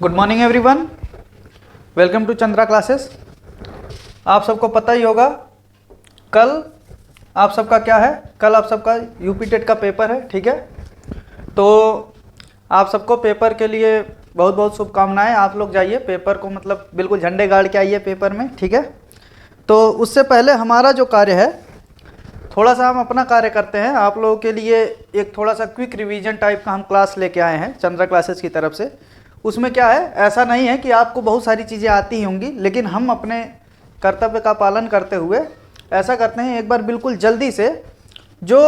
Good morning everyone, welcome to Chandra classes. आप सबको पता ही होगा कल आप सबका क्या है, कल आप सबका यूपी टेट का पेपर है। ठीक है, तो आप सबको पेपर के लिए बहुत बहुत शुभकामनाएं। आप लोग जाइए पेपर को मतलब बिल्कुल झंडे गाड़ के आइए पेपर में। ठीक है, तो उससे पहले हमारा जो कार्य है थोड़ा सा हम अपना कार्य करते हैं। आप लोगों के लिए एक थोड़ा सा क्विक रिवीजन टाइप का हम क्लास लेके आए हैं चंद्रा क्लासेस की तरफ से। उसमें क्या है, ऐसा नहीं है कि आपको बहुत सारी चीज़ें आती ही होंगी, लेकिन हम अपने कर्तव्य का पालन करते हुए ऐसा करते हैं एक बार बिल्कुल जल्दी से जो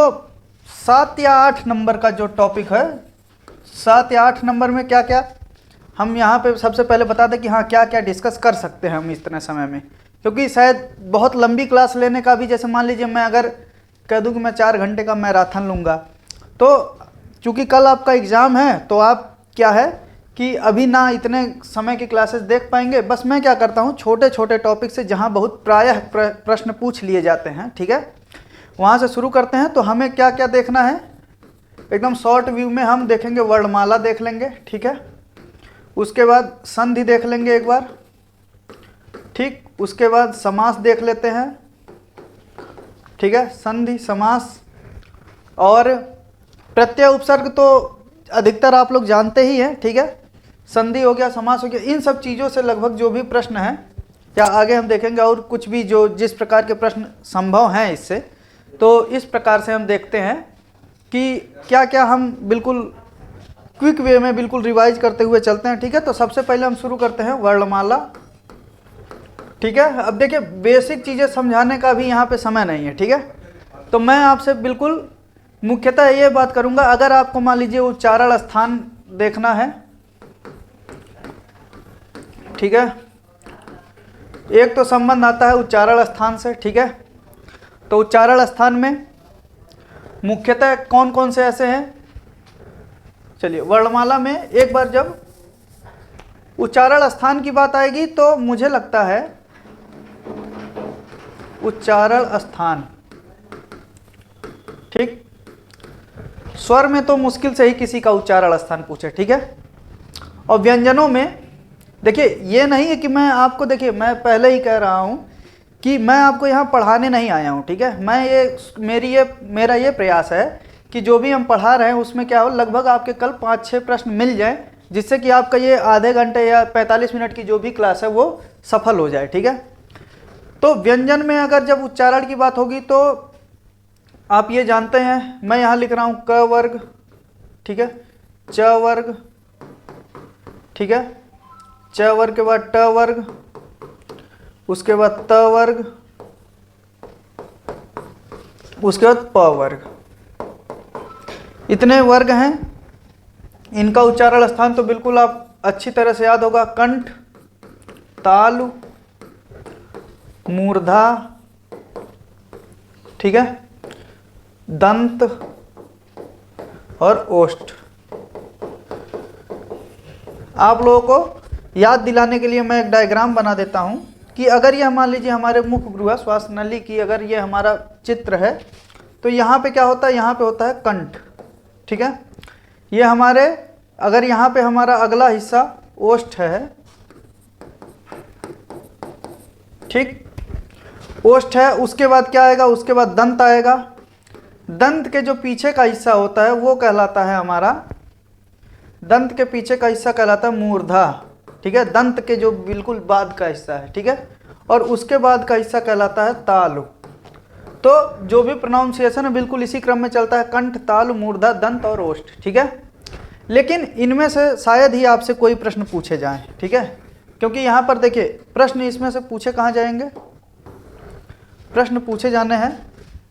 7 या 8 नंबर का जो टॉपिक है, 7 या 8 नंबर में क्या क्या हम यहाँ पे सबसे पहले बता दें कि हाँ क्या क्या डिस्कस कर सकते हैं हम इतने समय में। क्योंकि शायद बहुत लंबी क्लास लेने का भी, जैसे मान लीजिए मैं अगर कह दूं कि मैं 4 घंटे का मैराथन लूँगा, तो चूँकि कल आपका एग्ज़ाम है तो आप क्या है कि अभी ना इतने समय की क्लासेस देख पाएंगे। बस मैं क्या करता हूँ, छोटे छोटे टॉपिक से जहाँ बहुत प्रायः प्रश्न पूछ लिए जाते हैं, ठीक है, वहाँ से शुरू करते हैं। तो हमें क्या क्या देखना है, एकदम शॉर्ट व्यू में हम देखेंगे वर्णमाला देख लेंगे। ठीक है, उसके बाद संधि देख लेंगे एक बार। ठीक, उसके बाद समास देख लेते हैं। ठीक है, संधि, समास और प्रत्यय उपसर्ग तो अधिकतर आप लोग जानते ही हैं। ठीक है, संधि हो गया, समास हो गया, इन सब चीज़ों से लगभग जो भी प्रश्न हैं या आगे हम देखेंगे और कुछ भी जो जिस प्रकार के प्रश्न संभव हैं इससे, तो इस प्रकार से हम देखते हैं कि क्या क्या हम बिल्कुल क्विक वे में बिल्कुल रिवाइज करते हुए चलते हैं। ठीक है, तो सबसे पहले हम शुरू करते हैं वर्णमाला। ठीक है, अब देखिए बेसिक चीज़ें समझाने का भी यहाँ पे समय नहीं है। ठीक है, तो मैं आपसे बिल्कुल मुख्यतः ये बात करूँगा, अगर आपको मान लीजिए उच्चारण स्थान देखना है, ठीक है, एक तो संबंध आता है उच्चारण स्थान से। ठीक है, तो उच्चारण स्थान में मुख्यतः कौन कौन से ऐसे हैं, चलिए वर्णमाला में एक बार जब उच्चारण स्थान की बात आएगी तो मुझे लगता है उच्चारण स्थान, ठीक, स्वर में तो मुश्किल से ही किसी का उच्चारण स्थान पूछे। ठीक है, और व्यंजनों में देखिए ये नहीं है कि मैं आपको, देखिए मैं पहले ही कह रहा हूँ कि मैं आपको यहाँ पढ़ाने नहीं आया हूँ। ठीक है, मैं ये मेरा ये प्रयास है कि जो भी हम पढ़ा रहे हैं उसमें क्या हो, लगभग आपके कल 5-6 प्रश्न मिल जाएं, जिससे कि आपका ये आधे घंटे या 45 मिनट की जो भी क्लास है वो सफल हो जाए। ठीक है, तो व्यंजन में अगर जब उच्चारण की बात होगी तो आप ये जानते हैं, मैं यहाँ लिख रहा हूँ क वर्ग, ठीक है, च वर्ग, ठीक है, च वर्ग के बाद ट वर्ग, उसके बाद त वर्ग, उसके बाद प वर्ग। इतने वर्ग हैं, इनका उच्चारण स्थान तो बिल्कुल आप अच्छी तरह से याद होगा, कंठ, तालु, मूर्धा, ठीक है, दंत और ओष्ठ। आप लोगों को याद दिलाने के लिए मैं एक डायग्राम बना देता हूं कि अगर ये मान लीजिए हमारे मुख गृह श्वास नली की अगर ये हमारा चित्र है, तो यहाँ पे क्या होता है, यहाँ पे होता है कंठ। ठीक है, ये हमारे, अगर यहाँ पे हमारा अगला हिस्सा ओष्ठ है, ठीक, ओष्ठ है, उसके बाद क्या आएगा, उसके बाद दंत आएगा। दंत के जो पीछे का हिस्सा होता है वो कहलाता है हमारा, दंत के पीछे का हिस्सा कहलाता है मूर्धा। ठीक है, दंत के जो बिल्कुल बाद का हिस्सा है, ठीक है, और उसके बाद का हिस्सा कहलाता है तालु। तो जो भी प्रोनाउंसिएशन है बिल्कुल इसी क्रम में चलता है, कंठ, तालु, मूर्धा, दंत और ओष्ठ। ठीक है, लेकिन इनमें से शायद ही आपसे कोई प्रश्न पूछे जाएं। ठीक है, क्योंकि यहाँ पर देखिए प्रश्न इसमें से पूछे कहाँ जाएंगे, प्रश्न पूछे जाने हैं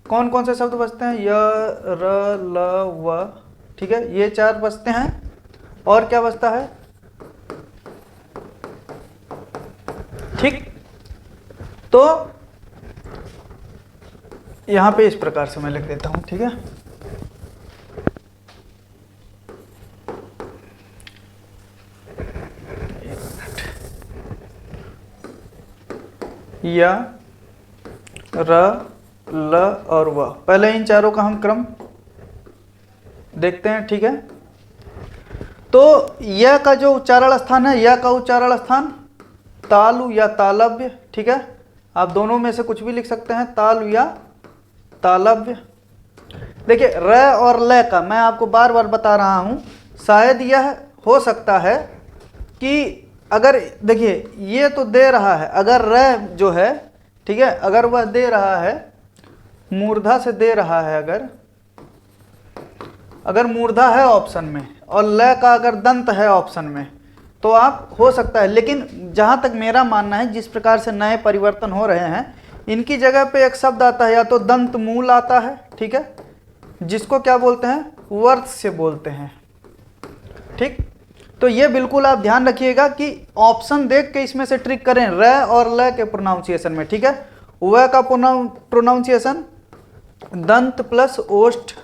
कौन कौन से शब्द बचते हैं, य, र, ल, व, ठीक है, ये 4 बचते हैं, और क्या बचता है, ठीक। तो यहां पे इस प्रकार से मैं लिख देता हूं, ठीक है, या, र, ल और व। पहले इन चारों का हम क्रम देखते हैं। ठीक है, तो यह का जो उच्चारण स्थान है, यह का उच्चारण स्थान तालु या तालव्य, ठीक है। आप दोनों में से कुछ भी लिख सकते हैं, तालु या तालव्य। देखिए र और ल का मैं आपको बार बार बता रहा हूं, शायद यह हो सकता है कि अगर देखिए ये तो दे रहा है, अगर र जो है, ठीक है, अगर वह दे रहा है मूर्धा से दे रहा है, अगर मूर्धा है ऑप्शन में और ल का अगर दंत है ऑप्शन में, तो आप हो सकता है। लेकिन जहां तक मेरा मानना है, जिस प्रकार से नए परिवर्तन हो रहे हैं, इनकी जगह पे एक शब्द आता है, या तो दंत मूल आता है, ठीक है, जिसको क्या बोलते हैं, वर्त से बोलते हैं, ठीक। तो ये बिल्कुल आप ध्यान रखिएगा कि ऑप्शन देख के इसमें से ट्रिक करें, र और ल के प्रोनाउंसिएशन में, ठीक है। व का प्रोनाउंसिएशन दंत प्लस ओष्ठ,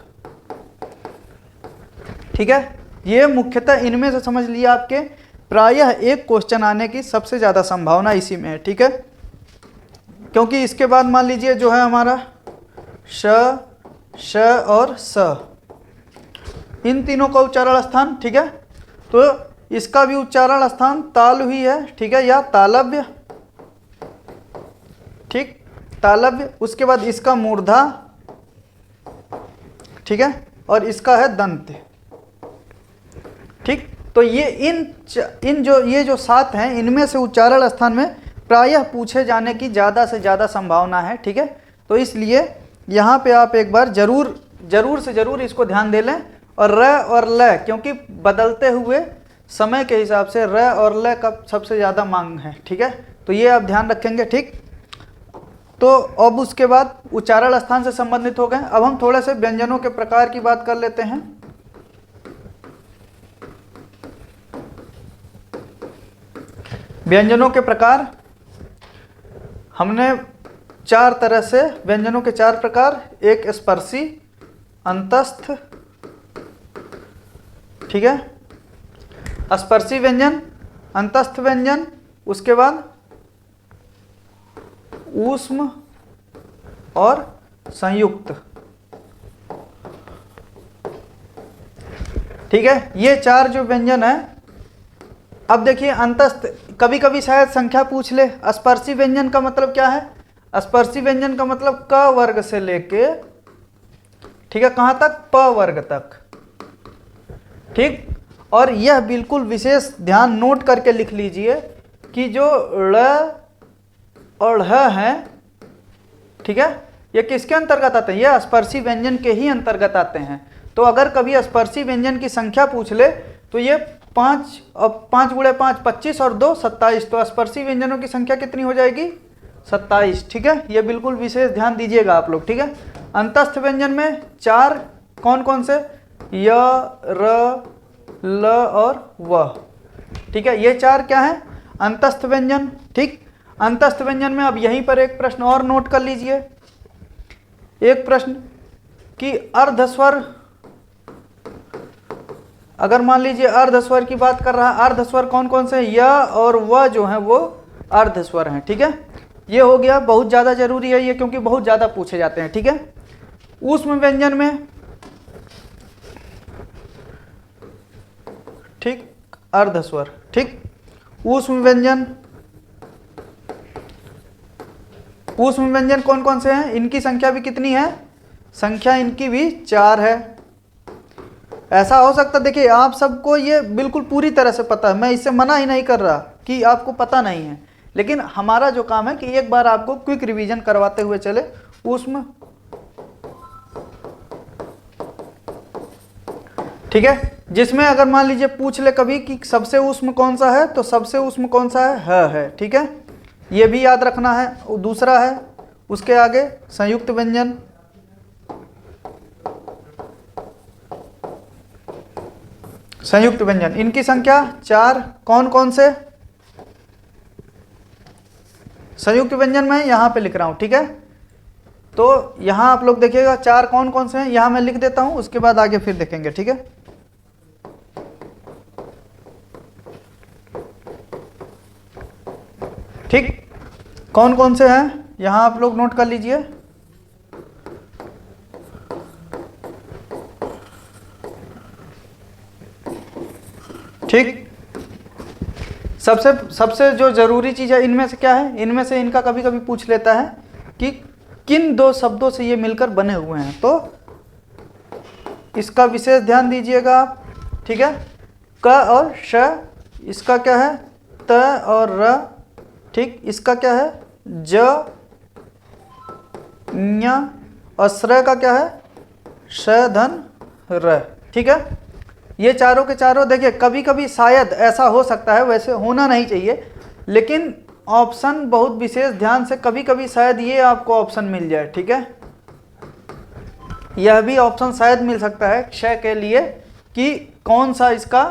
ठीक है। ये मुख्यतः इनमें से समझ लिया, आपके प्रायः एक क्वेश्चन आने की सबसे ज्यादा संभावना इसी में है, ठीक है। क्योंकि इसके बाद मान लीजिए जो है हमारा श, श और स, इन तीनों का उच्चारण स्थान, ठीक है, तो इसका भी उच्चारण स्थान तालु ही है, ठीक है, या तालव्य, ठीक, तालव्य। उसके बाद इसका मूर्धा, ठीक है, और इसका है दंत, ठीक। तो ये ये जो 7 हैं, इनमें से उच्चारण स्थान में प्रायः पूछे जाने की ज़्यादा से ज़्यादा संभावना है, ठीक है। तो इसलिए यहाँ पे आप एक बार जरूर से जरूर इसको ध्यान दे लें। और र और ल, क्योंकि बदलते हुए समय के हिसाब से र और ल का सबसे ज़्यादा मांग है, ठीक है। तो ये आप ध्यान रखेंगे, ठीक। तो अब उसके बाद उच्चारण स्थान से संबंधित हो गए। अब हम थोड़े से व्यंजनों के प्रकार की बात कर लेते हैं। व्यंजनों के प्रकार, हमने 4 तरह से व्यंजनों के 4 प्रकार, एक स्पर्शी, अंतस्थ, ठीक है, स्पर्शी व्यंजन, अंतस्थ व्यंजन, उसके बाद ऊष्म और संयुक्त, ठीक है। ये 4 जो व्यंजन है। अब देखिए अंतस्थ, कभी कभी शायद संख्या पूछ ले। स्पर्शी व्यंजन का मतलब क्या है? स्पर्शी व्यंजन का मतलब क वर्ग से लेके, ठीक है, कहां तक? प वर्ग तक, ठीक। और यह बिल्कुल विशेष ध्यान नोट करके लिख लीजिए कि जो ळ और ह है, ठीक है, ये किसके अंतर्गत आते हैं? ये स्पर्शी व्यंजन के ही अंतर्गत आते हैं। तो अगर कभी स्पर्शी व्यंजन की संख्या पूछ ले तो ये 5 और 5 गुणे 5 25 और 2 27, तो स्पर्शी व्यंजनों की संख्या कितनी हो जाएगी? 27, ठीक है। ये बिल्कुल विशेष ध्यान दीजिएगा आप लोग, ठीक है। अंतस्थ व्यंजन में 4 कौन कौन से? य, र, ल और व, ठीक है। ये 4 क्या है? अंतस्थ व्यंजन, ठीक। अंतस्थ व्यंजन में अब यहीं पर एक प्रश्न और नोट कर लीजिए। एक प्रश्न कि अर्धस्वर, अगर मान लीजिए अर्धस्वर की बात कर रहा है, अर्धस्वर कौन कौन से? य और व जो है वो अर्धस्वर हैं, ठीक है। ये हो गया, बहुत ज़्यादा जरूरी है ये, क्योंकि बहुत ज़्यादा पूछे जाते हैं, ठीक है। ऊष्म व्यंजन में, ठीक, अर्धस्वर, ठीक। ऊष्म व्यंजन, ऊष्म व्यंजन कौन कौन से हैं? इनकी संख्या भी कितनी है? संख्या इनकी भी 4 है। ऐसा हो सकता, देखिए आप सबको ये बिल्कुल पूरी तरह से पता है, मैं इससे मना ही नहीं कर रहा कि आपको पता नहीं है, लेकिन हमारा जो काम है कि एक बार आपको क्विक रिवीजन करवाते हुए चले। ऊष्म, ठीक है, जिसमें अगर मान लीजिए पूछ ले कभी कि सबसे ऊष्म कौन सा है, तो सबसे ऊष्म कौन सा है? ह है, ठीक है, ये भी याद रखना है। दूसरा है उसके आगे संयुक्त व्यंजन, संयुक्त व्यंजन, इनकी संख्या 4, कौन कौन से? संयुक्त व्यंजन में यहां पे लिख रहा हूं, ठीक है। तो यहां आप लोग देखिएगा 4 कौन कौन से हैं, यहां मैं लिख देता हूं, उसके बाद आगे फिर देखेंगे, ठीक है। ठीक, कौन कौन से हैं यहां आप लोग नोट कर लीजिए। ठीक। सबसे सबसे जो जरूरी चीज है इनमें से क्या है, इनमें से इनका कभी कभी पूछ लेता है कि किन दो शब्दों से ये मिलकर बने हुए हैं, तो इसका विशेष ध्यान दीजिएगा आप, ठीक है। क और श, इसका क्या है त और र, ठीक। इसका क्या है ज ञ, और श्र का क्या है श धन र, ठीक है। ये चारों के चारों देखिए, कभी कभी शायद ऐसा हो सकता है, वैसे होना नहीं चाहिए, लेकिन ऑप्शन बहुत विशेष ध्यान से, कभी कभी शायद ये आपको ऑप्शन मिल जाए, ठीक है। यह भी ऑप्शन शायद मिल सकता है क्षय के लिए कि कौन सा इसका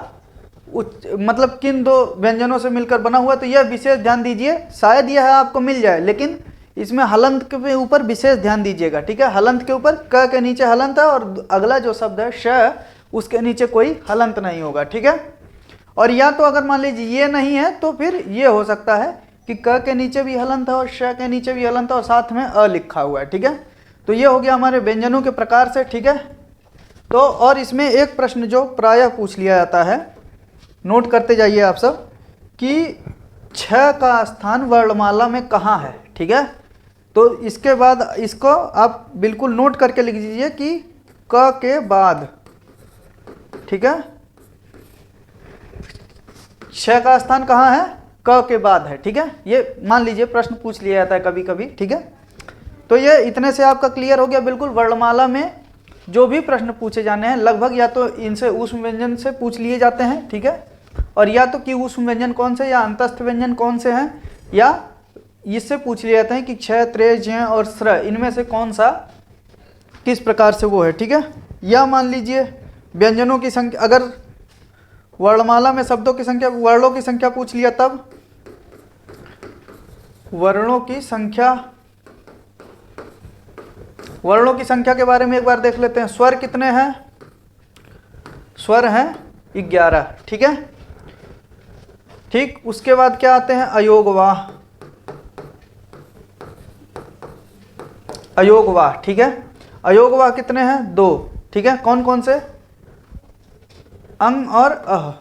मतलब किन दो व्यंजनों से मिलकर बना हुआ, तो यह विशेष ध्यान दीजिए, शायद यह आपको मिल जाए, लेकिन इसमें हलंत के ऊपर विशेष ध्यान दीजिएगा, ठीक है। हलंत के ऊपर क के नीचे हलंत है और अगला जो शब्द है श, उसके नीचे कोई हलंत नहीं होगा, ठीक है। और या तो अगर मान लीजिए ये नहीं है तो फिर ये हो सकता है कि क के नीचे भी हलंत है और श के नीचे भी हलंत है और साथ में अ लिखा हुआ है, ठीक है। तो ये हो गया हमारे व्यंजनों के प्रकार से, ठीक है। तो और इसमें एक प्रश्न जो प्रायः पूछ लिया जाता है, नोट करते जाइए आप सब, कि छ का स्थान वर्णमाला में कहाँ है, ठीक है। तो इसके बाद इसको आप बिल्कुल नोट करके लिख दीजिए कि क के बाद, ठीक है। छ का स्थान कहाँ है, क के बाद है, ठीक है। ये मान लीजिए प्रश्न पूछ लिया जाता है कभी कभी, ठीक है। तो ये इतने से आपका क्लियर हो गया बिल्कुल। वर्णमाला में जो भी प्रश्न पूछे जाने हैं लगभग या तो इनसे ऊष्म व्यंजन से पूछ लिए जाते हैं, ठीक है, और या तो कि ऊष्म व्यंजन कौन से या अंतस्थ व्यंजन कौन से हैं, या इससे पूछ लिए जाते हैं कि क्षय, त्रेय, ज्य और स्र इनमें से कौन सा किस प्रकार से वो है, ठीक है। या मान लीजिए व्यंजनों की संख्या, अगर वर्णमाला में शब्दों की संख्या, वर्णों की संख्या पूछ लिया, तब वर्णों की संख्या, वर्णों की संख्या के बारे में एक बार देख लेते हैं। स्वर कितने हैं, स्वर हैं 11, ठीक है, ठीक। उसके बाद क्या आते हैं अयोगवाह, अयोगवाह, ठीक है। अयोगवाह कितने हैं 2, ठीक है। कौन कौन से, अंग और अह,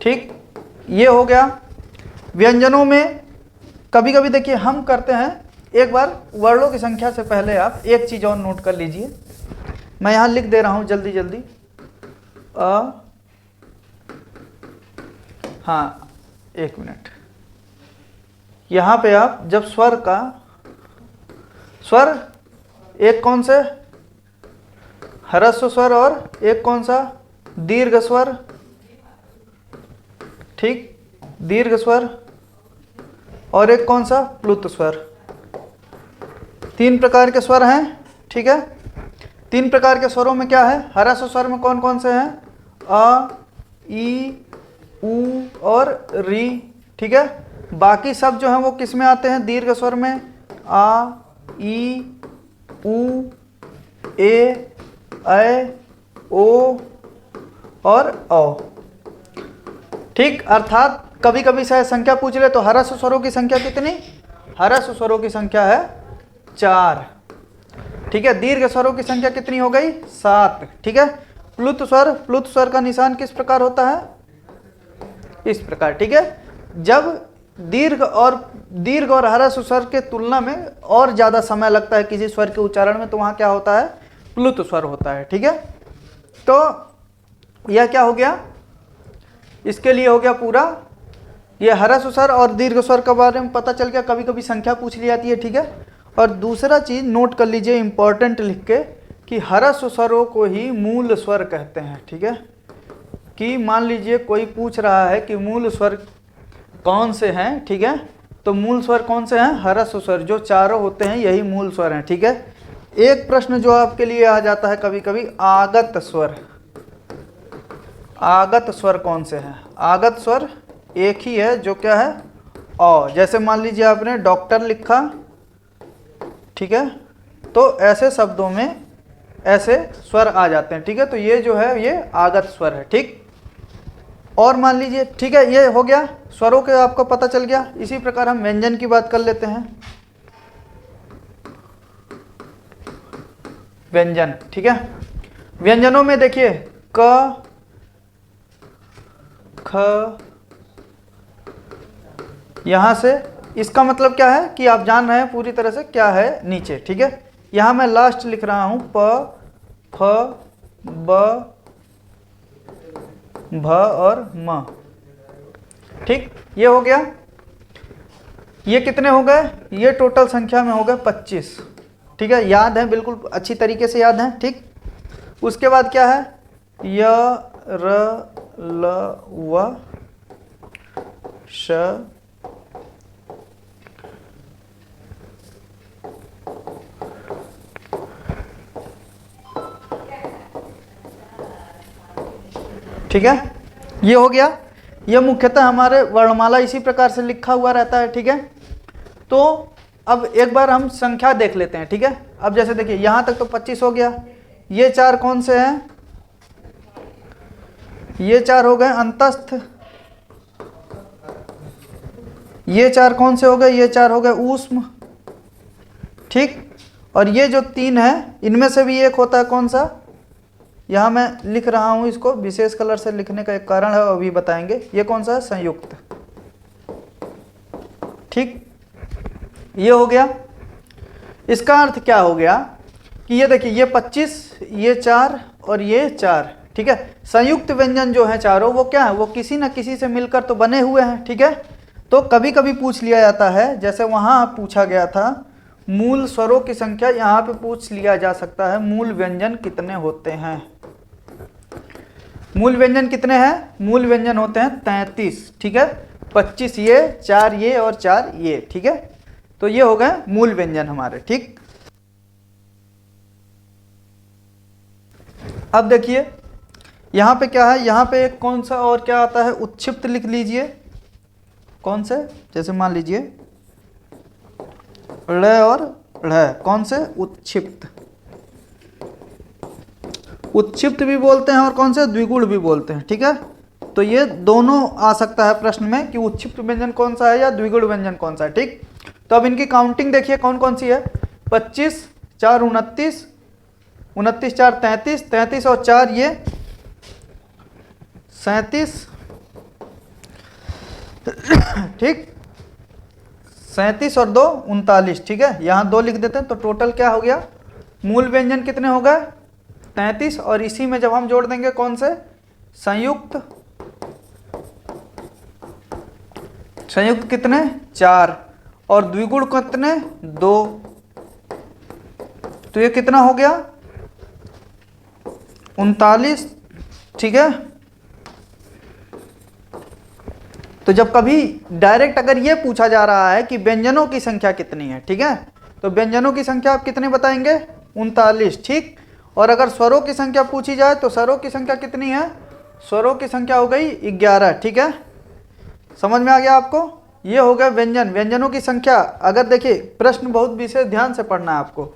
ठीक। ये हो गया। व्यंजनों में कभी कभी देखिए हम करते हैं, एक बार वर्णों की संख्या से पहले आप एक चीज और नोट कर लीजिए, मैं यहां लिख दे रहा हूं जल्दी जल्दी। हाँ, एक मिनट, यहां पे आप जब स्वर का, स्वर एक कौन से ह्रस्व स्वर और एक कौन सा दीर्घ स्वर, ठीक, दीर्घ स्वर, और एक कौन सा प्लुत स्वर, 3 प्रकार के स्वर हैं, ठीक है। 3 प्रकार के स्वरों में क्या है, ह्रस्व स्वर में कौन कौन से हैं, अ, ई, उ और री, ठीक है। बाकी सब जो हैं वो किस में आते हैं, दीर्घ स्वर में, आ, ई, उ, ए, ओ और औ, ठीक। अर्थात कभी कभी शायद संख्या पूछ ले तो ह्रस्व स्वरों की संख्या कितनी, ह्रस्व स्वरों की संख्या है 4, ठीक है। दीर्घ स्वरों की संख्या कितनी हो गई 7, ठीक है। प्लुत स्वर, प्लुत स्वर का निशान किस प्रकार होता है, इस प्रकार, ठीक है। जब दीर्घ और ह्रस्व स्वर के तुलना में और ज्यादा समय लगता है किसी स्वर के उच्चारण में, तो वहां क्या होता है, प्लुत स्वर होता है, ठीक है। तो यह क्या हो गया, इसके लिए हो गया पूरा, ये ह्रस्व स्वर और दीर्घ स्वर के बारे में पता चल गया। कभी कभी संख्या पूछ ली जाती है, ठीक है। और दूसरा चीज नोट कर लीजिए इंपॉर्टेंट लिख के, कि ह्रस्व स्वरों को ही मूल स्वर कहते हैं, ठीक है। कि मान लीजिए कोई पूछ रहा है कि मूल स्वर कौन से हैं, ठीक है, तो मूल स्वर कौन से हैं, ह्रस्व स्वर, जो चारों होते हैं यही मूल स्वर हैं, ठीक है। एक प्रश्न जो आपके लिए आ जाता है कभी कभी, आगत स्वर, आगत स्वर कौन से हैं, आगत स्वर एक ही है जो क्या है औ, जैसे मान लीजिए आपने डॉक्टर लिखा, ठीक है, तो ऐसे शब्दों में ऐसे स्वर आ जाते हैं, ठीक है। तो ये जो है ये आगत स्वर है, ठीक। और मान लीजिए, ठीक है, ये हो गया स्वरों के, आपको पता चल गया। इसी प्रकार हम व्यंजन की बात कर लेते हैं। व्यंजन, ठीक है। व्यंजनों में देखिए क, ख, यहाँ से इसका मतलब क्या है कि आप जान रहे हैं पूरी तरह से क्या है नीचे, ठीक है। यहाँ मैं लास्ट लिख रहा हूँ प, फ, ब, भ और म, ठीक। ये हो गया। ये कितने हो गए? ये टोटल संख्या में हो गए 25, ठीक है। याद है, बिल्कुल अच्छी तरीके से याद है, ठीक। उसके बाद क्या है? य, र, ल, व, श, ठीक है। ये हो गया। ये मुख्यतः हमारे वर्णमाला इसी प्रकार से लिखा हुआ रहता है, ठीक है। तो अब एक बार हम संख्या देख लेते हैं, ठीक है। अब जैसे देखिए यहां तक तो 25 हो गया। ये चार कौन से हैं? ये चार हो गए अंतस्थ। ये चार कौन से हो गए? ये चार हो गए ऊष्म, ठीक। और ये जो तीन है इनमें से भी एक होता है कौन सा? यहां मैं लिख रहा हूं, इसको विशेष कलर से लिखने का एक कारण है, अभी बताएंगे। ये कौन सा है? संयुक्त, ठीक। ये हो गया। इसका अर्थ क्या हो गया कि ये देखिए ये 25, ये 4 और ये 4, ठीक है। संयुक्त व्यंजन जो है चारों, वो क्या है? वो किसी न किसी से मिलकर तो बने हुए हैं, ठीक है। तो कभी कभी पूछ लिया जाता है, जैसे वहां पूछा गया था मूल स्वरों की संख्या, यहाँ पे पूछ लिया जा सकता है मूल व्यंजन कितने होते हैं। मूल व्यंजन कितने हैं? मूल व्यंजन होते हैं 33, ठीक है। 25 ये, 4 ये और 4 ये, ठीक है। तो ये हो गए मूल व्यंजन हमारे, ठीक। अब देखिए यहाँ पे क्या है? यहाँ पे एक कौन सा और क्या आता है? उत्क्षिप्त लिख लीजिए। कौन से? जैसे मान लीजिए ळ और ढ़, कौन से? उत्क्षिप्त। उत्क्षिप्त भी बोलते हैं और कौन से? द्विगुण भी बोलते हैं, ठीक है। तो ये दोनों आ सकता है प्रश्न में कि उत्क्षिप्त व्यंजन कौन सा है या द्विगुण व्यंजन कौन सा है, ठीक। तो अब इनकी काउंटिंग देखिए कौन कौन सी है। 25, 4 29, 29 4 33, 33 और 4 ये 37, ठीक। 37 और 2 39, ठीक है। यहाँ 2 लिख देते हैं तो टोटल क्या हो गया? मूल व्यंजन कितने हो गए? 33। और इसी में जब हम जोड़ देंगे कौन से? संयुक्त। संयुक्त कितने? 4। और द्विगुण कितने? 2। तो ये कितना हो गया? 39, ठीक है। तो जब कभी डायरेक्ट अगर ये पूछा जा रहा है कि व्यंजनों की संख्या कितनी है, ठीक है, तो व्यंजनों की संख्या आप कितने बताएंगे? 39, ठीक। और अगर स्वरों की संख्या पूछी जाए तो स्वरों की संख्या कितनी है? स्वरों की संख्या हो गई 11, ठीक है। समझ में आ गया आपको? ये हो गया व्यंजन। व्यंजनों की संख्या अगर देखिए प्रश्न बहुत विशेष ध्यान से पढ़ना है आपको।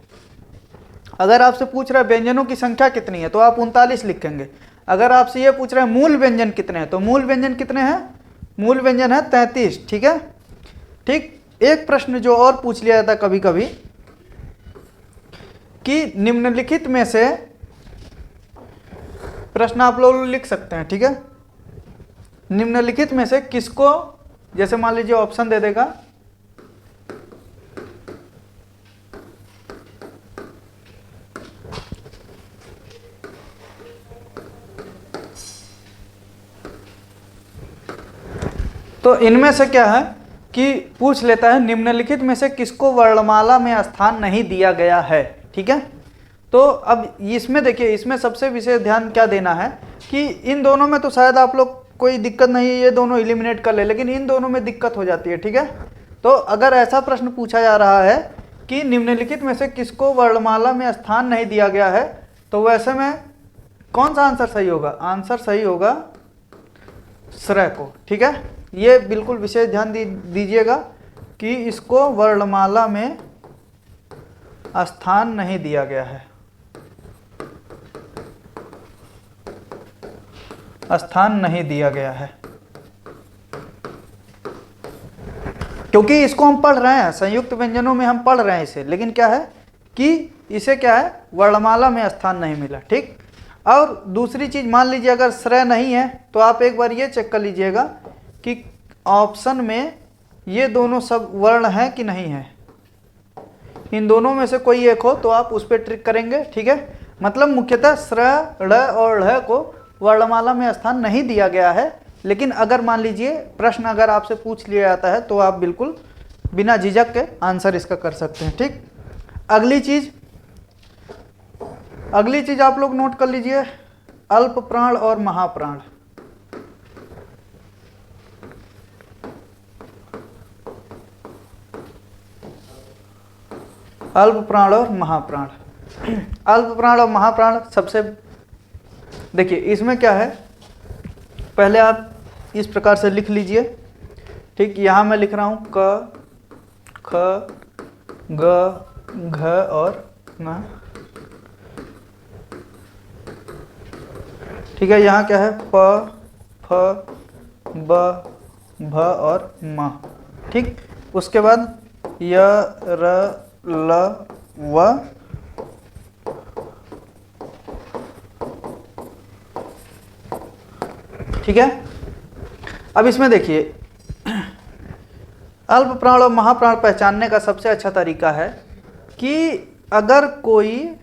अगर आपसे पूछ रहा है व्यंजनों की संख्या कितनी है तो आप 39 लिखेंगे। अगर आपसे ये पूछ रहे हैं मूल व्यंजन कितने हैं तो मूल व्यंजन कितने हैं? मूल व्यंजन है 33, ठीक है, ठीक। एक प्रश्न जो और पूछ लिया जाता कभी कभी कि निम्नलिखित में से, प्रश्न आप लोग लिख सकते हैं, ठीक है। निम्नलिखित में से किसको, जैसे मान लीजिए ऑप्शन दे देगा तो इनमें से क्या है कि पूछ लेता है निम्नलिखित में से किसको वर्णमाला में स्थान नहीं दिया गया है, ठीक है। तो अब इसमें देखिए, इसमें सबसे विशेष ध्यान क्या देना है कि इन दोनों में तो शायद आप लोग कोई दिक्कत नहीं है, ये दोनों एलिमिनेट कर ले, लेकिन इन दोनों में दिक्कत हो जाती है, ठीक है। तो अगर ऐसा प्रश्न पूछा जा रहा है कि निम्नलिखित में से किसको वर्णमाला में स्थान नहीं दिया गया है, तो वैसे में कौन सा आंसर सही होगा? आंसर सही होगा श्रेय को, ठीक है। ये बिल्कुल विशेष ध्यान दीजिएगा कि इसको वर्णमाला में स्थान नहीं दिया गया है, स्थान नहीं दिया गया है, क्योंकि इसको हम पढ़ रहे हैं संयुक्त व्यंजनों में, हम पढ़ रहे हैं इसे, लेकिन क्या है कि इसे क्या है वर्णमाला में स्थान नहीं मिला, ठीक। और दूसरी चीज़, मान लीजिए अगर श्रेय नहीं है तो आप एक बार ये चेक कर लीजिएगा कि ऑप्शन में ये दोनों सब वर्ण हैं कि नहीं है। इन दोनों में से कोई एक हो तो आप उस पर ट्रिक करेंगे, ठीक है। मतलब मुख्यतः श्र, ड़ और ढ़ को वर्णमाला में स्थान नहीं दिया गया है, लेकिन अगर मान लीजिए प्रश्न अगर आपसे पूछ लिया जाता है तो आप बिल्कुल बिना झिझक के आंसर इसका कर सकते हैं, ठीक। अगली चीज आप लोग नोट कर लीजिए, अल्प प्राण और महाप्राण। अल्प प्राण और महाप्राण। अल्प प्राण और महाप्राण सबसे, देखिए इसमें क्या है, पहले आप इस प्रकार से लिख लीजिए, ठीक। यहाँ मैं लिख रहा हूँ क, ख, ग, घ और न, ठीक है। यहाँ क्या है, प, फ, ब, भ और म, ठीक। उसके बाद य, र, ल, व, ठीक है। अब इसमें देखिए, अल्प प्राण और महाप्राण पहचानने का सबसे अच्छा तरीका है कि अगर कोई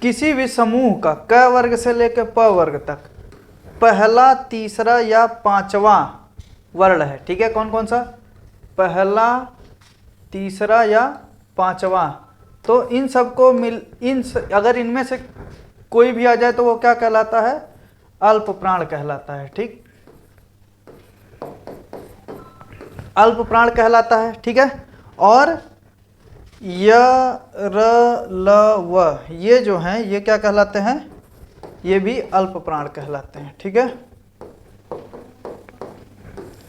किसी भी समूह का क वर्ग से लेकर प वर्ग तक पहला, तीसरा या पांचवा वर्ण है, ठीक है। कौन कौन सा, पहला, तीसरा या पांचवा, तो इन सबको अगर इनमें से कोई भी आ जाए तो वो क्या कहलाता है, अल्प प्राण कहलाता है, ठीक। अल्प प्राण कहलाता है, ठीक है। और य, र, ल, व ये जो हैं ये क्या कहलाते हैं, ये भी अल्प प्राण कहलाते हैं, ठीक है,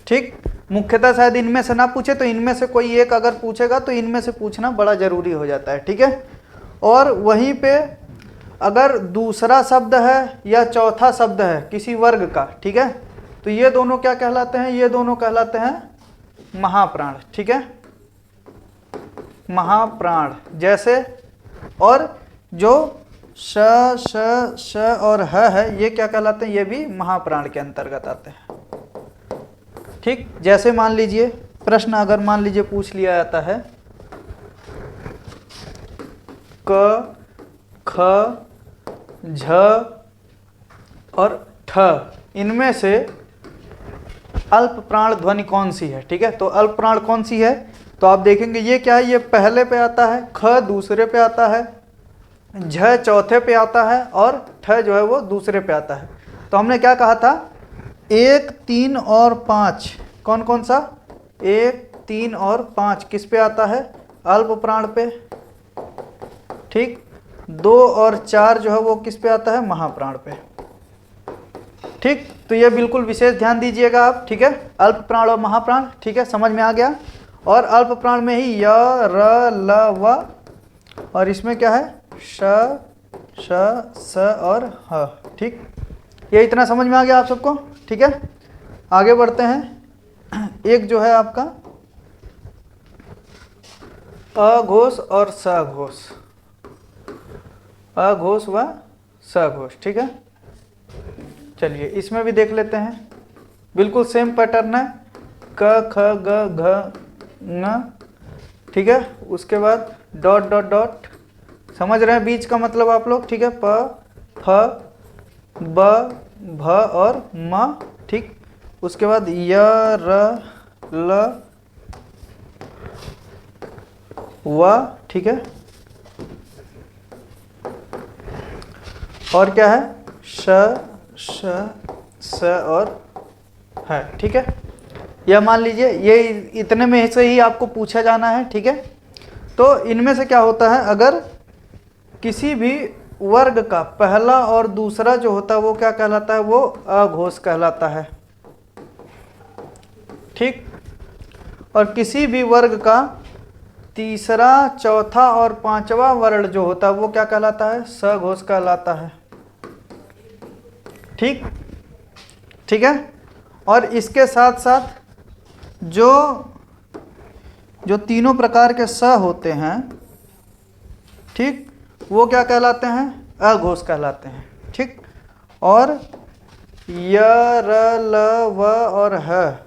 ठीक। मुख्यतः शायद इनमें से ना पूछे तो इनमें से कोई एक अगर पूछेगा तो इनमें से पूछना बड़ा जरूरी हो जाता है, ठीक है। और वहीं पे अगर दूसरा शब्द है या चौथा शब्द है किसी वर्ग का, ठीक है, तो ये दोनों क्या कहलाते हैं, ये दोनों कहलाते हैं महाप्राण, ठीक है, महाप्राण। जैसे, और जो श, श, श और ह है ये क्या कहलाते हैं, ये भी महाप्राण के अंतर्गत आते हैं, ठीक। जैसे मान लीजिए प्रश्न अगर मान लीजिए पूछ लिया जाता है क, ख, झ और ठ, इनमें से अल्प प्राण ध्वनि कौन सी है, ठीक है। तो अल्प प्राण कौन सी है, तो आप देखेंगे ये क्या है, ये पहले पे आता है, ख दूसरे पे आता है, झ चौथे पे आता है और ठ जो है वो दूसरे पे आता है। तो हमने क्या कहा था, 1, 3 और 5 कौन कौन सा, 1, 3 और 5 किस पे आता है, अल्प प्राण पे, ठीक। 2 और 4 जो है वो किस पे आता है, महाप्राण पे, ठीक। तो ये बिल्कुल विशेष ध्यान दीजिएगा आप, ठीक है। अल्प प्राण और महाप्राण, ठीक है, समझ में आ गया। और अल्प प्राण में ही य, र, ल, व, और इसमें क्या है, श, श, स और ह, ठीक। ये इतना समझ में आ गया आप सबको, ठीक है। आगे बढ़ते हैं। एक जो है आपका अघोष और सघोष, अघोष व सघोष, ठीक है। चलिए इसमें भी देख लेते हैं, बिल्कुल सेम पैटर्न है, क, ख, ग, घ, न, ठीक है। उसके बाद डॉट डॉट डॉट, समझ रहे हैं बीच का मतलब आप लोग, ठीक है, प, फ, ब, भ और म, ठीक। उसके बाद य, र, ल, व, ठीक है। और क्या है, श, श, स और है, ठीक है। यह मान लीजिए ये इतने में से ही आपको पूछा जाना है, ठीक है। तो इनमें से क्या होता है, अगर किसी भी वर्ग का पहला और दूसरा जो होता है वो क्या कहलाता है, वो अघोष कहलाता है, ठीक। और किसी भी वर्ग का तीसरा, चौथा और पांचवा वर्ण जो होता है वो क्या कहलाता है, सघोष कहलाता है, ठीक, ठीक है। और इसके साथ साथ जो तीनों प्रकार के स होते हैं, ठीक, वो क्या कहलाते हैं, अघोष कहलाते हैं। ठीक, और य, र, ल, व और ह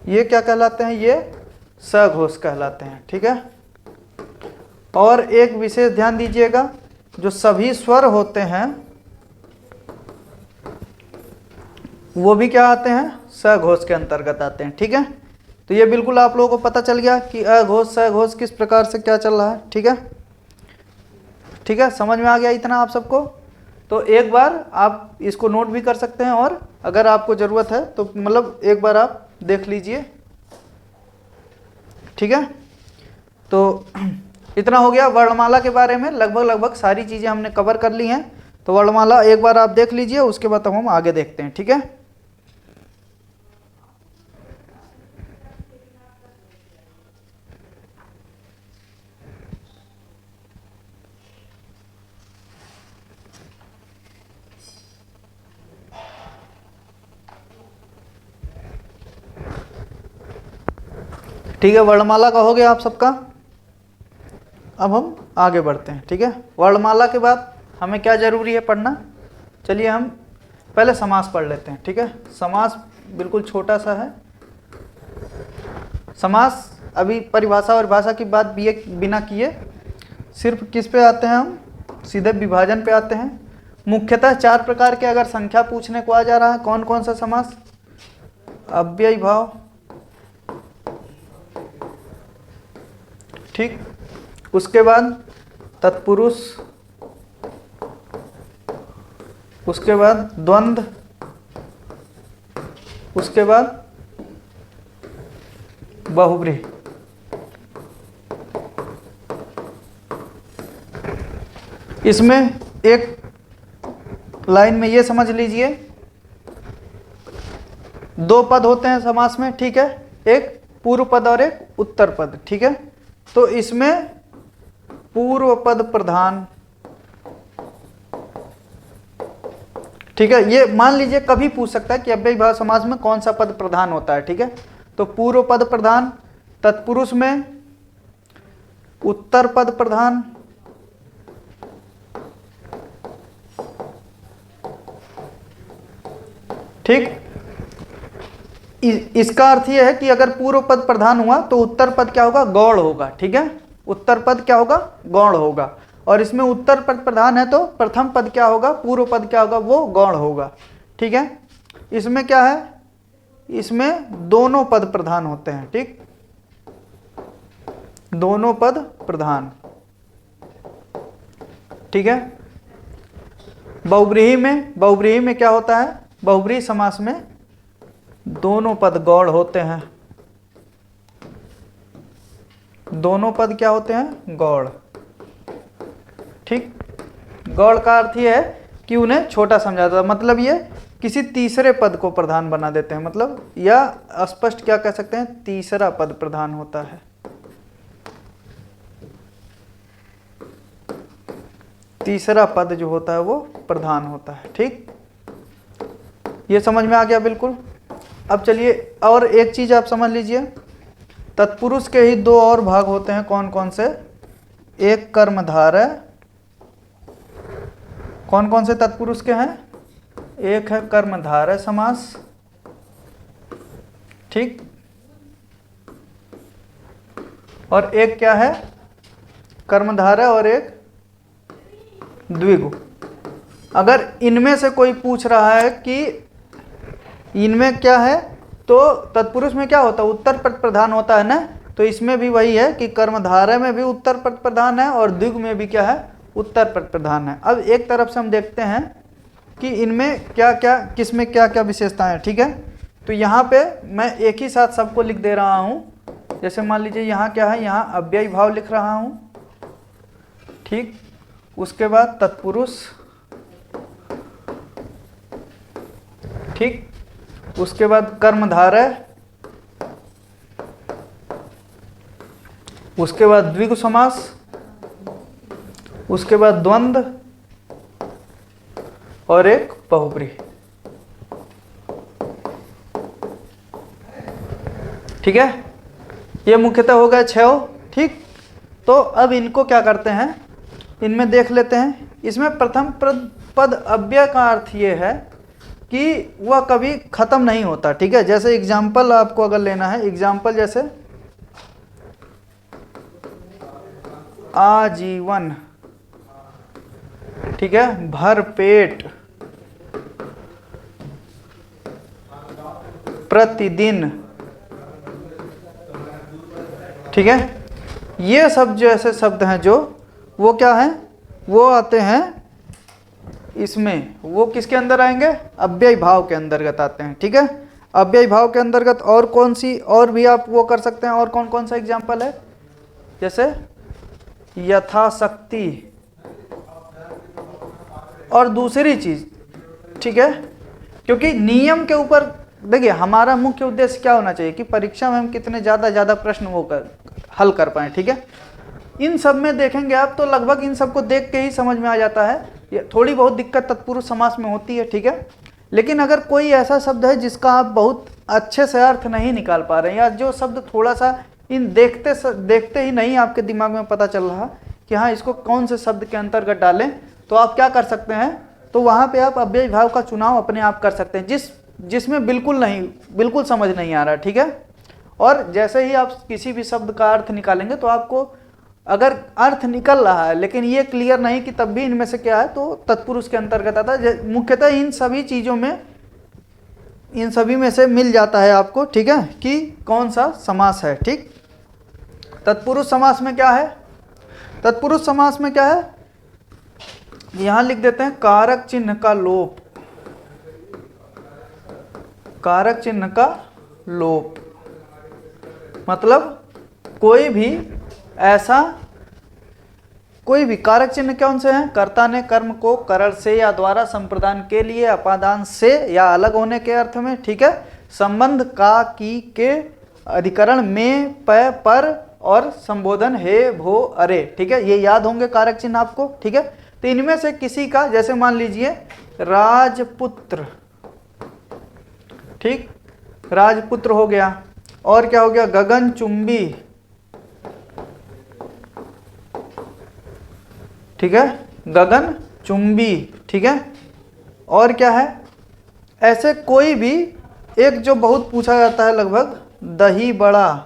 ये क्या कहलाते हैं? ये सघोष कहलाते हैं। ठीक है, और एक विशेष ध्यान दीजिएगा, जो सभी स्वर होते हैं वो भी क्या आते हैं? सघोष के अंतर्गत आते हैं। ठीक है, तो ये बिल्कुल आप लोगों को पता चल गया कि अघोष सघोष किस प्रकार से क्या चल रहा है। ठीक है, ठीक है, समझ में आ गया इतना आप सबको? तो एक बार आप इसको नोट भी कर सकते हैं, और अगर आपको ज़रूरत है तो मतलब एक बार आप देख लीजिए। ठीक है, तो इतना हो गया वर्णमाला के बारे में। लगभग सारी चीज़ें हमने कवर कर ली हैं। तो वर्णमाला एक बार आप देख लीजिए, उसके बाद हम आगे देखते हैं। ठीक है, ठीक है, वर्णमाला का हो गया आप सबका। अब हम आगे बढ़ते हैं। ठीक है, वर्णमाला के बाद हमें क्या जरूरी है पढ़ना? चलिए हम पहले समास पढ़ लेते हैं। ठीक है, समास बिल्कुल छोटा सा है। समास अभी परिभाषा और भाषा की बात बिना किए सिर्फ किस पे आते हैं हम? सीधे विभाजन पे आते हैं। मुख्यतः 4 प्रकार के अगर संख्या पूछने को आ जा रहा है, कौन कौन सा समास? अव्ययी भाव, ठीक, उसके बाद तत्पुरुष, उसके बाद द्वंद्व, उसके बाद बहुव्रीहि। इसमें एक लाइन में ये समझ लीजिए, 2 पद होते हैं समास में। ठीक है, एक पूर्व पद और एक उत्तर पद। ठीक है, तो इसमें पूर्व पद प्रधान, ठीक है, ये मान लीजिए कभी पूछ सकता है कि अव्ययी भाव समास में कौन सा पद प्रधान होता है। ठीक है, तो पूर्व पद प्रधान, तत्पुरुष में उत्तर पद प्रधान, ठीक, इसका अर्थ यह है कि अगर पूर्व पद प्रधान हुआ तो उत्तर पद क्या होगा? गौण होगा। ठीक है, उत्तर पद क्या होगा? गौण होगा। और इसमें उत्तर पद प्रधान है तो प्रथम पद क्या होगा? पूर्व पद क्या होगा? वो गौण होगा। ठीक है, इसमें क्या है? इसमें दोनों पद प्रधान होते हैं। ठीक, दोनों पद प्रधान। ठीक है, बहुव्रीहि में क्या होता है? बहुव्रीहि समास में दोनों पद गौण होते हैं। दोनों पद क्या होते हैं? गौण। ठीक, गौण का अर्थ यह है कि उन्हें छोटा समझाता है, मतलब ये किसी तीसरे पद को प्रधान बना देते हैं, मतलब या स्पष्ट क्या कह सकते हैं? तीसरा पद प्रधान होता है। तीसरा पद जो होता है वो प्रधान होता है। ठीक, ये समझ में आ गया बिल्कुल। अब चलिए और एक चीज आप समझ लीजिए, तत्पुरुष के ही 2 और भाग होते हैं। कौन कौन से? एक कर्मधारय, कौन कौन से तत्पुरुष के हैं? एक है कर्मधारय समास, ठीक, और एक क्या है? कर्मधारय और एक द्विगु। अगर इनमें से कोई पूछ रहा है कि इनमें क्या है, तो तत्पुरुष में क्या होता है? उत्तर पद प्रधान होता है ना, तो इसमें भी वही है कि कर्मधारय में भी उत्तर पद प्रधान है और द्विगु में भी क्या है? उत्तर पद प्रधान है। अब एक तरफ से हम देखते हैं कि इनमें क्या क्या, किसमें क्या क्या विशेषताएं हैं। ठीक है, तो यहाँ पे मैं एक ही साथ सबको लिख दे रहा हूँ। जैसे मान लीजिए यहाँ क्या है? यहाँ अव्ययी भाव लिख रहा हूँ, ठीक, उसके बाद तत्पुरुष, ठीक, उसके बाद कर्मधारय, उसके बाद द्विगु समास, उसके बाद द्वंद्व और एक बहुव्रीहि। ठीक है, ये मुख्यतः हो गए 6। ठीक, तो अब इनको क्या करते हैं? इनमें देख लेते हैं इसमें प्रथम पद अव्यय का अर्थ ये है कि वह कभी खत्म नहीं होता, ठीक है। जैसे एग्जाम्पल आपको अगर लेना है, एग्जाम्पल जैसे आजीवन, ठीक है, भरपेट, प्रतिदिन, ठीक है। ये सब जो ऐसे शब्द हैं जो वो क्या हैं, वो आते हैं इसमें, वो किसके अंदर आएंगे, अव्ययी भाव के अंतर्गत आते हैं, ठीक है। अव्ययी भाव के अंतर्गत और कौन सी और भी आप वो कर सकते हैं, और कौन कौन सा एग्जाम्पल है, जैसे यथाशक्ति, और दूसरी चीज, ठीक है, क्योंकि नियम के ऊपर देखिए हमारा मुख्य उद्देश्य क्या होना चाहिए कि परीक्षा में हम कितने ज़्यादा प्रश्न वो हल कर पाएँ, ठीक है। इन सब में देखेंगे आप तो लगभग इन सबको देख के ही समझ में आ जाता है। ये थोड़ी बहुत दिक्कत तत्पुरुष समास में होती है, ठीक है, लेकिन अगर कोई ऐसा शब्द है जिसका आप बहुत अच्छे से अर्थ नहीं निकाल पा रहे हैं, या जो शब्द थोड़ा सा इन देखते ही नहीं आपके दिमाग में पता चल रहा कि हाँ इसको कौन से शब्द के अंतर्गत डालें, तो आप क्या कर सकते हैं, तो वहाँ पे आप अव्ययी भाव का चुनाव अपने आप कर सकते हैं जिसमें बिल्कुल समझ नहीं आ रहा, ठीक है। और जैसे ही आप किसी भी शब्द का अर्थ निकालेंगे तो आपको अगर अर्थ निकल रहा है लेकिन ये क्लियर नहीं कि तब भी इनमें से क्या है, तो तत्पुरुष के अंतर्गत आता है। मुख्यतः इन सभी चीज़ों में, इन सभी में से मिल जाता है आपको, ठीक है, कि कौन सा समास है, ठीक। तत्पुरुष समास में क्या है, तत्पुरुष समास में क्या है, यहां लिख देते हैं कारक चिन्ह का लोप, कारक चिन्ह का लोप, मतलब कोई भी कारक चिन्ह कौन से हैं, कर्ता ने कर्म को करण से या द्वारा संप्रदान के लिए अपादान से या अलग होने के अर्थ में, ठीक है, संबंध का की के अधिकरण में प पर और संबोधन हे भो अरे, ठीक है, ये याद होंगे कारक चिन्ह आपको, ठीक है। तो इनमें से किसी का, जैसे मान लीजिए राजपुत्र, ठीक, राजपुत्र हो गया, और क्या हो गया, गगनचुंबी, ठीक है, गगनचुंबी, ठीक है, और क्या है, ऐसे कोई भी एक जो बहुत पूछा जाता है लगभग, दही बड़ा,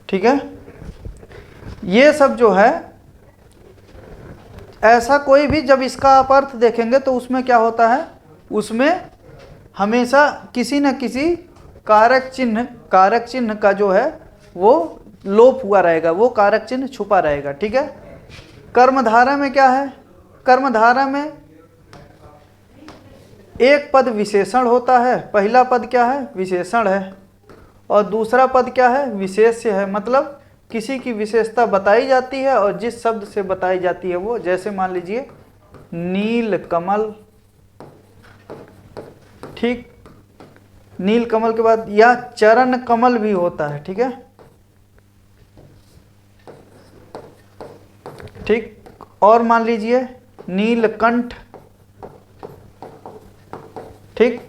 ठीक है, ये सब जो है, ऐसा कोई भी जब इसका आप अर्थ देखेंगे तो उसमें क्या होता है, उसमें हमेशा किसी न किसी कारक चिन्ह का जो है वो लोप हुआ रहेगा, वो कारक चिन्ह छुपा रहेगा, ठीक है। कर्मधारा में क्या है, कर्मधारा में एक पद विशेषण होता है, पहला पद क्या है, विशेषण है, और दूसरा पद क्या है, विशेष्य है, मतलब किसी की विशेषता बताई जाती है और जिस शब्द से बताई जाती है वो, जैसे मान लीजिए नील कमल, ठीक, नील कमल के बाद या चरण कमल भी होता है, ठीक है, ठीक, और मान लीजिए नीलकंठ, ठीक।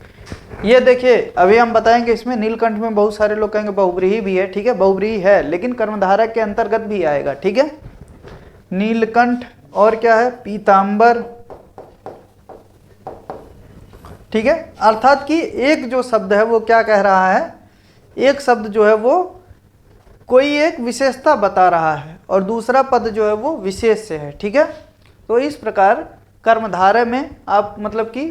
ये देखिए अभी हम बताएंगे, इसमें नीलकंठ में बहुत सारे लोग कहेंगे बहुब्रीही भी है, ठीक है, बहुब्रीही है लेकिन कर्मधारक के अंतर्गत भी आएगा, ठीक है, नीलकंठ, और क्या है, पीतांबर, ठीक है। अर्थात कि एक जो शब्द है वो क्या कह रहा है, एक शब्द जो है वो कोई एक विशेषता बता रहा है और दूसरा पद जो है वो विशेष से है, ठीक है। तो इस प्रकार कर्मधारय में आप मतलब कि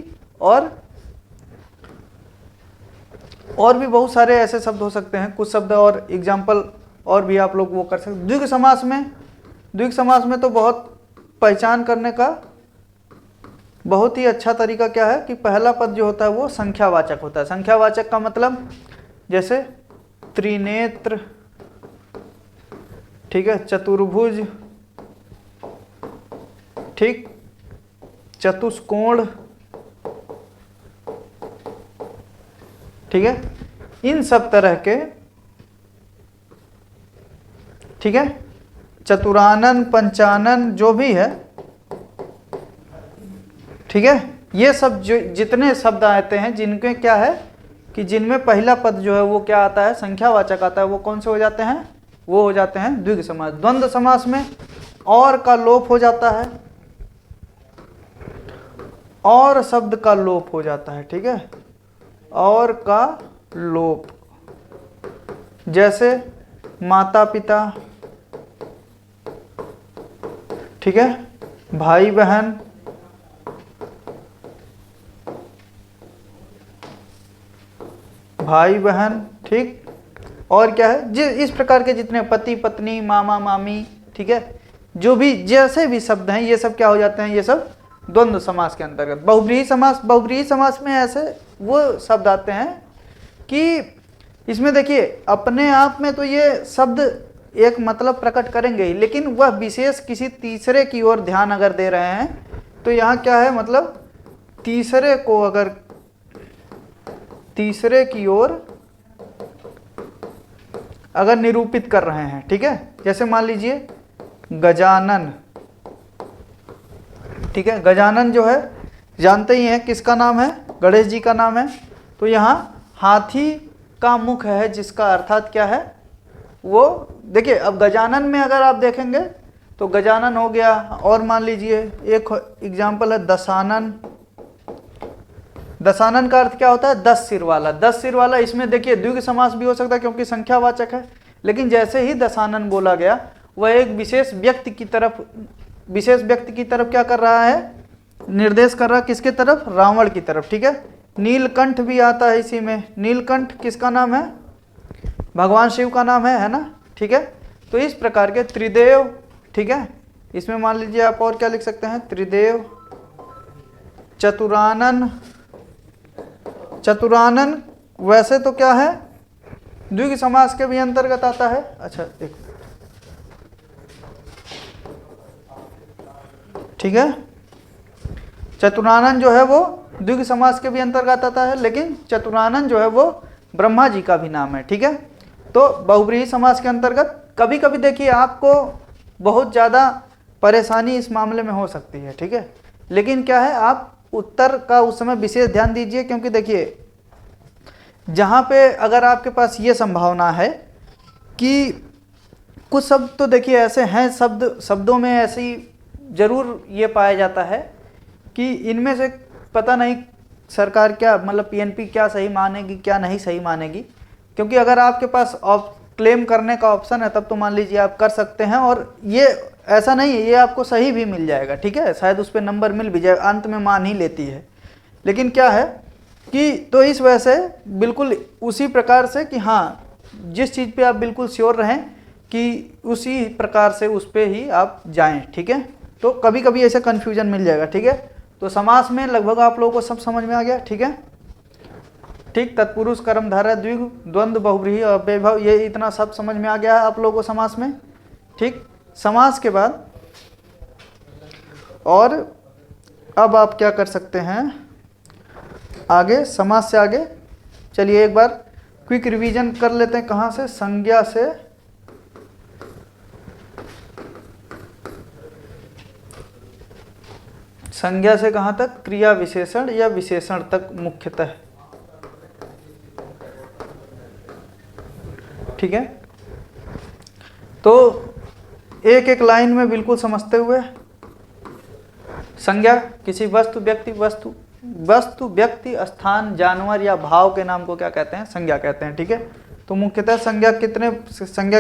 और भी बहुत सारे ऐसे शब्द हो सकते हैं, कुछ शब्द और एग्जाम्पल और भी आप लोग वो कर सकते हैं। द्विग समास में तो बहुत पहचान करने का बहुत ही अच्छा तरीका क्या है कि पहला पद जो होता है वो संख्यावाचक होता है। संख्यावाचक का मतलब जैसे त्रिनेत्र, ठीक है, चतुर्भुज, ठीक, चतुष्कोण, ठीक है, इन सब तरह के, ठीक है, चतुरानन, पंचानन जो भी है, ठीक है, ये सब जो जितने शब्द आते हैं जिनके क्या है कि जिनमें पहला पद जो है वो क्या आता है, संख्यावाचक आता है, वो कौन से हो जाते हैं, वो हो जाते हैं द्विग समास। द्वंद्व समास में और का लोप हो जाता है, और शब्द का लोप हो जाता है, ठीक है, और का लोप, जैसे माता पिता, ठीक है, भाई बहन, भाई बहन, ठीक, और क्या है इस प्रकार के जितने पति पत्नी, मामा मामी, ठीक है, जो भी जैसे भी शब्द हैं ये सब क्या हो जाते हैं, ये सब द्वंद्व समास के अंतर्गत। बहुब्रीहि समास, बहुब्रीहि समास में ऐसे वो शब्द आते हैं कि इसमें देखिए अपने आप में तो ये शब्द एक मतलब प्रकट करेंगे ही, लेकिन वह विशेष किसी तीसरे की ओर ध्यान अगर दे रहे हैं तो यहाँ क्या है, मतलब तीसरे को अगर तीसरे की ओर अगर निरूपित कर रहे हैं, ठीक है, जैसे मान लीजिए गजानन, ठीक है, गजानन जो है जानते ही हैं किसका नाम है, गणेश जी का नाम है। तो यहाँ हाथी का मुख है जिसका अर्थात क्या है, वो देखिए अब गजानन में अगर आप देखेंगे तो गजानन हो गया, और मान लीजिए एक एग्जाम्पल है दशानन। दशानन का अर्थ क्या होता है, 10 सिर वाला, 10 सिर वाला। इसमें देखिए द्विगु समास भी हो सकता है क्योंकि संख्यावाचक है, लेकिन जैसे ही दशानन बोला गया वह एक विशेष व्यक्ति की तरफ क्या कर रहा है, निर्देश कर रहा है, किसके तरफ, रावण की तरफ, ठीक है। नीलकंठ भी आता है इसी में, नीलकंठ किसका नाम है, भगवान शिव का नाम है ना, ठीक है। तो इस प्रकार के त्रिदेव, ठीक है, इसमें मान लीजिए आप और क्या लिख सकते हैं, त्रिदेव, चतुरानन। चतुरानन वैसे तो क्या है, द्विगु समास के भी अंतर्गत आता है। अच्छा एक, ठीक है, चतुरानन जो है वो द्विगु समास के भी अंतर्गत आता है, लेकिन चतुरानन जो है वो ब्रह्मा जी का भी नाम है, ठीक है। तो बहुब्रीहि समास के अंतर्गत कभी कभी देखिए आपको बहुत ज़्यादा परेशानी इस मामले में हो सकती है, ठीक है, लेकिन क्या है आप उत्तर का उस समय विशेष ध्यान दीजिए, क्योंकि देखिए जहाँ पे अगर आपके पास ये संभावना है कि कुछ शब्द तो देखिए ऐसे हैं, शब्दों में ऐसी जरूर ये पाया जाता है कि इनमें से पता नहीं सरकार क्या, मतलब पीएनपी क्या सही मानेगी क्या नहीं सही मानेगी, क्योंकि अगर आपके पास क्लेम करने का ऑप्शन है तब तो मान लीजिए आप कर सकते हैं, और ये ऐसा नहीं है, ये आपको सही भी मिल जाएगा, ठीक है, शायद उस पर नंबर मिल भी जाए, अंत में मान ही लेती है। लेकिन क्या है कि तो इस वजह से बिल्कुल उसी प्रकार से कि हाँ जिस चीज़ पे आप बिल्कुल श्योर रहें कि उसी प्रकार से उस पर ही आप जाएं, ठीक है। तो कभी कभी ऐसा कन्फ्यूजन मिल जाएगा, ठीक है। तो समास में लगभग आप लोगों को सब समझ में आ गया, ठीक है, ठीक, तत्पुरुष कर्मधारय द्विगु द्वंद्व बहुब्रीहि और वैभव, ये इतना सब समझ में आ गया है आप लोगों को समास में, ठीक। समास के बाद और अब आप क्या कर सकते हैं आगे, समास से आगे चलिए एक बार क्विक रिवीजन कर लेते हैं। कहाँ से, संज्ञा से कहाँ तक, क्रिया विशेषण या विशेषण तक मुख्यतः, ठीक है। तो एक एक लाइन में बिल्कुल समझते हुए, संज्ञा किसी वस्तु व्यक्ति स्थान जानवर या भाव के नाम को क्या कहते हैं, संज्ञा कहते हैं, ठीक है। तो मुख्यतः संज्ञा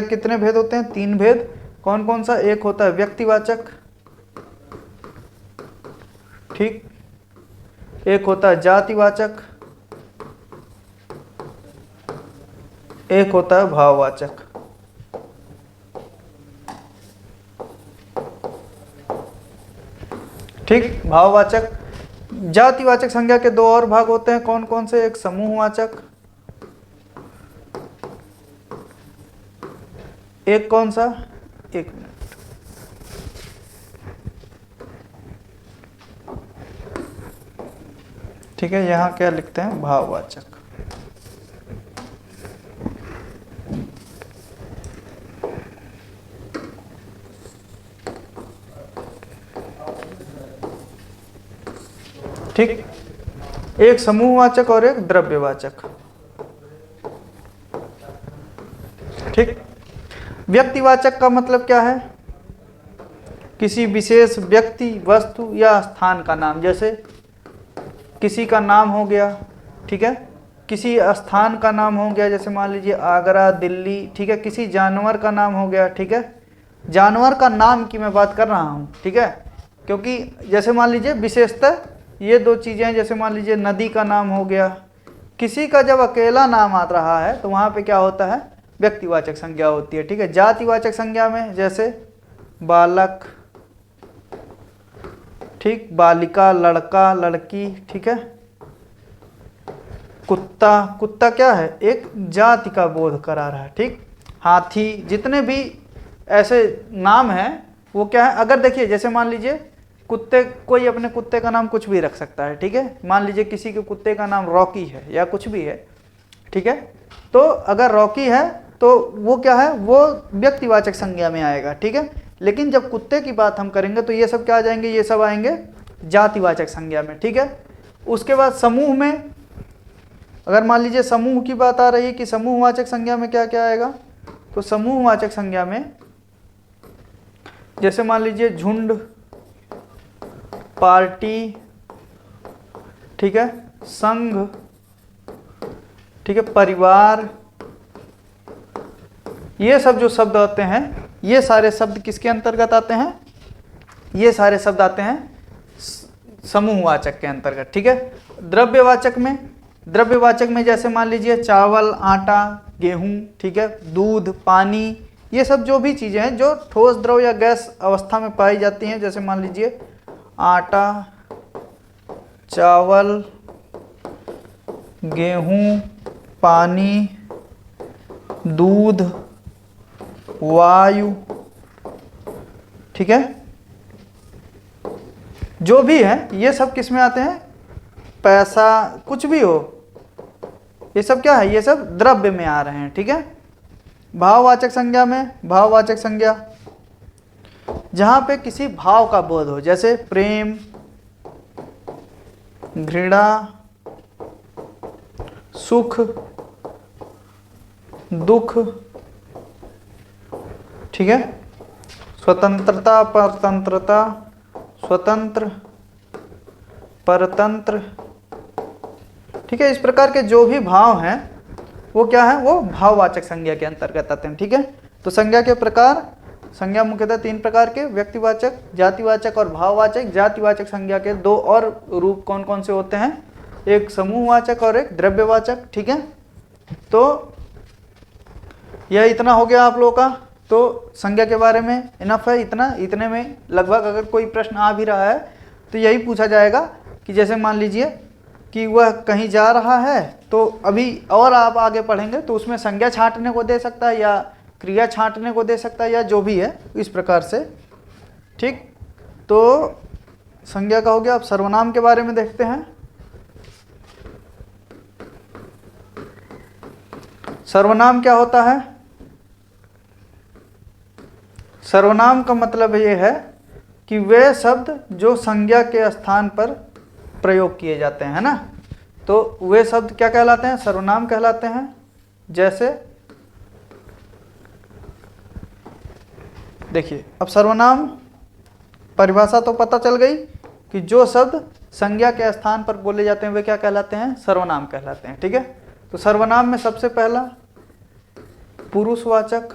कितने भेद होते हैं, 3 भेद। कौन कौन सा, एक होता है व्यक्तिवाचक, ठीक, एक होता है जातिवाचक, एक होता है भाववाचक, ठीक। भाववाचक, जातिवाचक संज्ञा के 2 और भाग होते हैं, कौन कौन से, एक समूहवाचक, एक कौन सा, एक मिनट, ठीक है, यहाँ क्या लिखते हैं, भाववाचक, ठीक, एक समूहवाचक और एक द्रव्यवाचक, ठीक। व्यक्तिवाचक का मतलब क्या है, किसी विशेष व्यक्ति, वस्तु या स्थान का नाम, जैसे किसी का नाम हो गया, ठीक है, किसी स्थान का नाम हो गया, जैसे मान लीजिए आगरा, दिल्ली, ठीक है, किसी जानवर का नाम हो गया, ठीक है, जानवर का नाम की मैं बात कर रहा हूँ, ठीक है, क्योंकि जैसे मान लीजिए विशेषतः ये दो चीज़ें हैं, जैसे मान लीजिए नदी का नाम हो गया, किसी का जब अकेला नाम आ रहा है तो वहाँ पे क्या होता है, व्यक्तिवाचक संज्ञा होती है, ठीक है। जातिवाचक संज्ञा में जैसे बालक, ठीक, बालिका, लड़का, लड़की, ठीक है, कुत्ता, कुत्ता क्या है, एक जाति का बोध करा रहा है, ठीक, हाथी, जितने भी ऐसे नाम हैं वो क्या है, अगर देखिए जैसे मान लीजिए कुत्ते, कोई अपने कुत्ते का नाम कुछ भी रख सकता है, ठीक है, मान लीजिए किसी के कुत्ते का नाम रॉकी है या कुछ भी है, ठीक है, तो अगर रॉकी है तो वो क्या है, वो व्यक्तिवाचक संज्ञा में आएगा, ठीक है, लेकिन जब कुत्ते की बात हम करेंगे तो ये सब क्या आ जाएंगे, ये सब आएंगे जातिवाचक संज्ञा में, ठीक है। उसके बाद समूह में, अगर मान लीजिए समूह की बात आ रही है कि समूहवाचक संज्ञा में क्या क्या आएगा, तो समूहवाचक संज्ञा में जैसे मान लीजिए झुंड, पार्टी, ठीक है, संघ, ठीक है, परिवार, ये सब जो शब्द आते हैं, ये सारे शब्द किसके अंतर्गत आते हैं, ये सारे शब्द आते हैं समूहवाचक के अंतर्गत, ठीक है। द्रव्यवाचक में, द्रव्यवाचक में जैसे मान लीजिए चावल, आटा, गेहूं, ठीक है, दूध, पानी, ये सब जो भी चीज़ें हैं जो ठोस, द्रव या गैस अवस्था में पाई जाती हैं, जैसे मान लीजिए आटा, चावल, गेहूं, पानी, दूध, वायु, ठीक है, जो भी है ये सब किस में आते हैं, पैसा, कुछ भी हो, ये सब क्या है, ये सब द्रव्य में आ रहे हैं, ठीक है। भाववाचक संज्ञा में, भाववाचक संज्ञा जहां पे किसी भाव का बोध हो, जैसे प्रेम, घृणा, सुख, दुख, ठीक है, स्वतंत्रता, परतंत्रता, स्वतंत्र, परतंत्र, ठीक है, इस प्रकार के जो भी भाव हैं वो क्या है, वो भाववाचक संज्ञा के अंतर्गत आते हैं, ठीक है। तो संज्ञा के प्रकार, संज्ञा मुख्यतः 3 प्रकार के, व्यक्तिवाचक, जातिवाचक और भाववाचक। जातिवाचक संज्ञा के 2 और रूप कौन कौन से होते हैं, एक समूहवाचक और एक द्रव्यवाचक, ठीक है। तो यह इतना हो गया आप लोगों का, तो संज्ञा के बारे में इनफ है इतना। इतने में लगभग अगर कोई प्रश्न आ भी रहा है तो यही पूछा जाएगा कि जैसे मान लीजिए कि वह कहीं जा रहा है, तो अभी और आप आगे पढ़ेंगे तो उसमें संज्ञा छांटने को दे सकता है या क्रिया छांटने को दे सकता है या जो भी है इस प्रकार से, ठीक। तो संज्ञा का हो गया। अब सर्वनाम के बारे में देखते हैं। सर्वनाम क्या होता है? सर्वनाम का मतलब ये है कि वे शब्द जो संज्ञा के स्थान पर प्रयोग किए जाते हैं, है ना, तो वे शब्द क्या कहलाते हैं? सर्वनाम कहलाते हैं। जैसे देखिए, अब सर्वनाम परिभाषा तो पता चल गई कि जो शब्द संज्ञा के स्थान पर बोले जाते हैं वे क्या कहलाते हैं? सर्वनाम कहलाते हैं, ठीक है। तो सर्वनाम में सबसे पहला पुरुषवाचक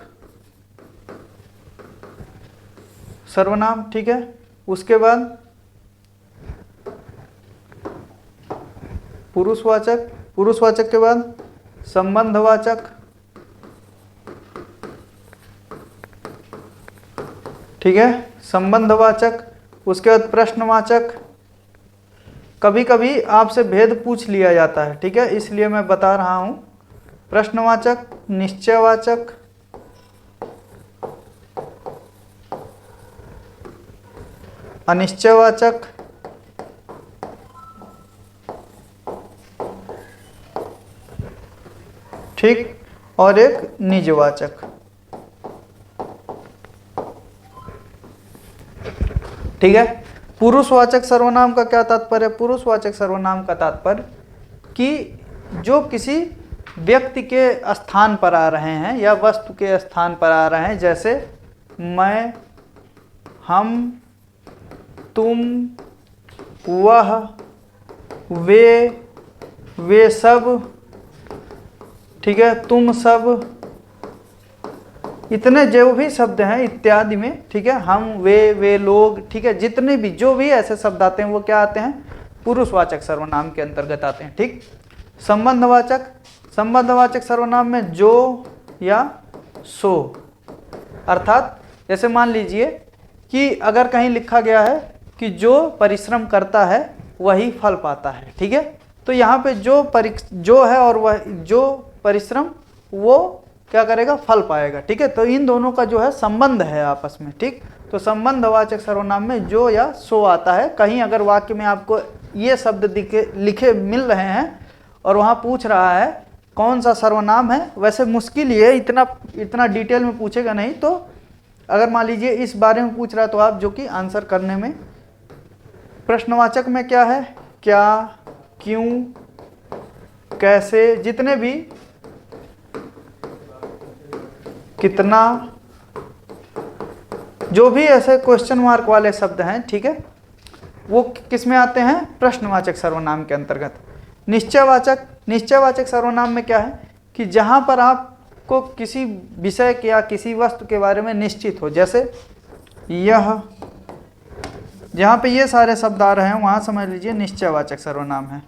सर्वनाम, ठीक है। उसके बाद पुरुषवाचक, पुरुषवाचक के बाद संबंधवाचक, ठीक है, संबंधवाचक। उसके बाद प्रश्नवाचक। कभी कभी आपसे भेद पूछ लिया जाता है, ठीक है, इसलिए मैं बता रहा हूं। प्रश्नवाचक, निश्चयवाचक, अनिश्चयवाचक, ठीक, और एक निजवाचक, ठीक है। पुरुषवाचक सर्वनाम का क्या तात्पर्य? पुरुषवाचक सर्वनाम का तात्पर्य कि जो किसी व्यक्ति के स्थान पर आ रहे हैं या वस्तु के स्थान पर आ रहे हैं, जैसे मैं, हम, तुम, वह, वे सब, ठीक है, तुम सब, इतने जो भी शब्द हैं इत्यादि में, ठीक है, हम, वे लोग, ठीक है, जितने भी जो भी ऐसे शब्द आते हैं वो क्या आते हैं, पुरुषवाचक सर्वनाम के अंतर्गत आते हैं। ठीक। संबंधवाचक सर्वनाम में जो या सो, अर्थात जैसे मान लीजिए कि अगर कहीं लिखा गया है कि जो परिश्रम करता है वही फल पाता है, ठीक है, तो यहाँ पे जो है और वह जो परिश्रम वो क्या करेगा, फल पाएगा। ठीक है, तो इन दोनों का जो है संबंध है आपस में। ठीक, तो संबंधवाचक सर्वनाम में जो या सो आता है। कहीं अगर वाक्य में आपको ये शब्द लिखे मिल रहे हैं और वहाँ पूछ रहा है कौन सा सर्वनाम है, वैसे मुश्किल ही है, इतना डिटेल में पूछेगा नहीं, तो अगर मान लीजिए इस बारे में पूछ रहा है तो आप जो कि आंसर करने में, प्रश्नवाचक में क्या है, क्या, क्यों, कैसे, जितने भी, कितना, जो भी ऐसे क्वेश्चन मार्क वाले शब्द हैं, ठीक है, वो किस में आते हैं, प्रश्नवाचक सर्वनाम के अंतर्गत। निश्चयवाचक सर्वनाम में क्या है कि जहां पर आपको किसी विषय के या किसी वस्तु के बारे में निश्चित हो, जैसे यह, जहां पे ये सारे शब्द आ रहे हैं वहां समझ लीजिए निश्चयवाचक सर्वनाम है।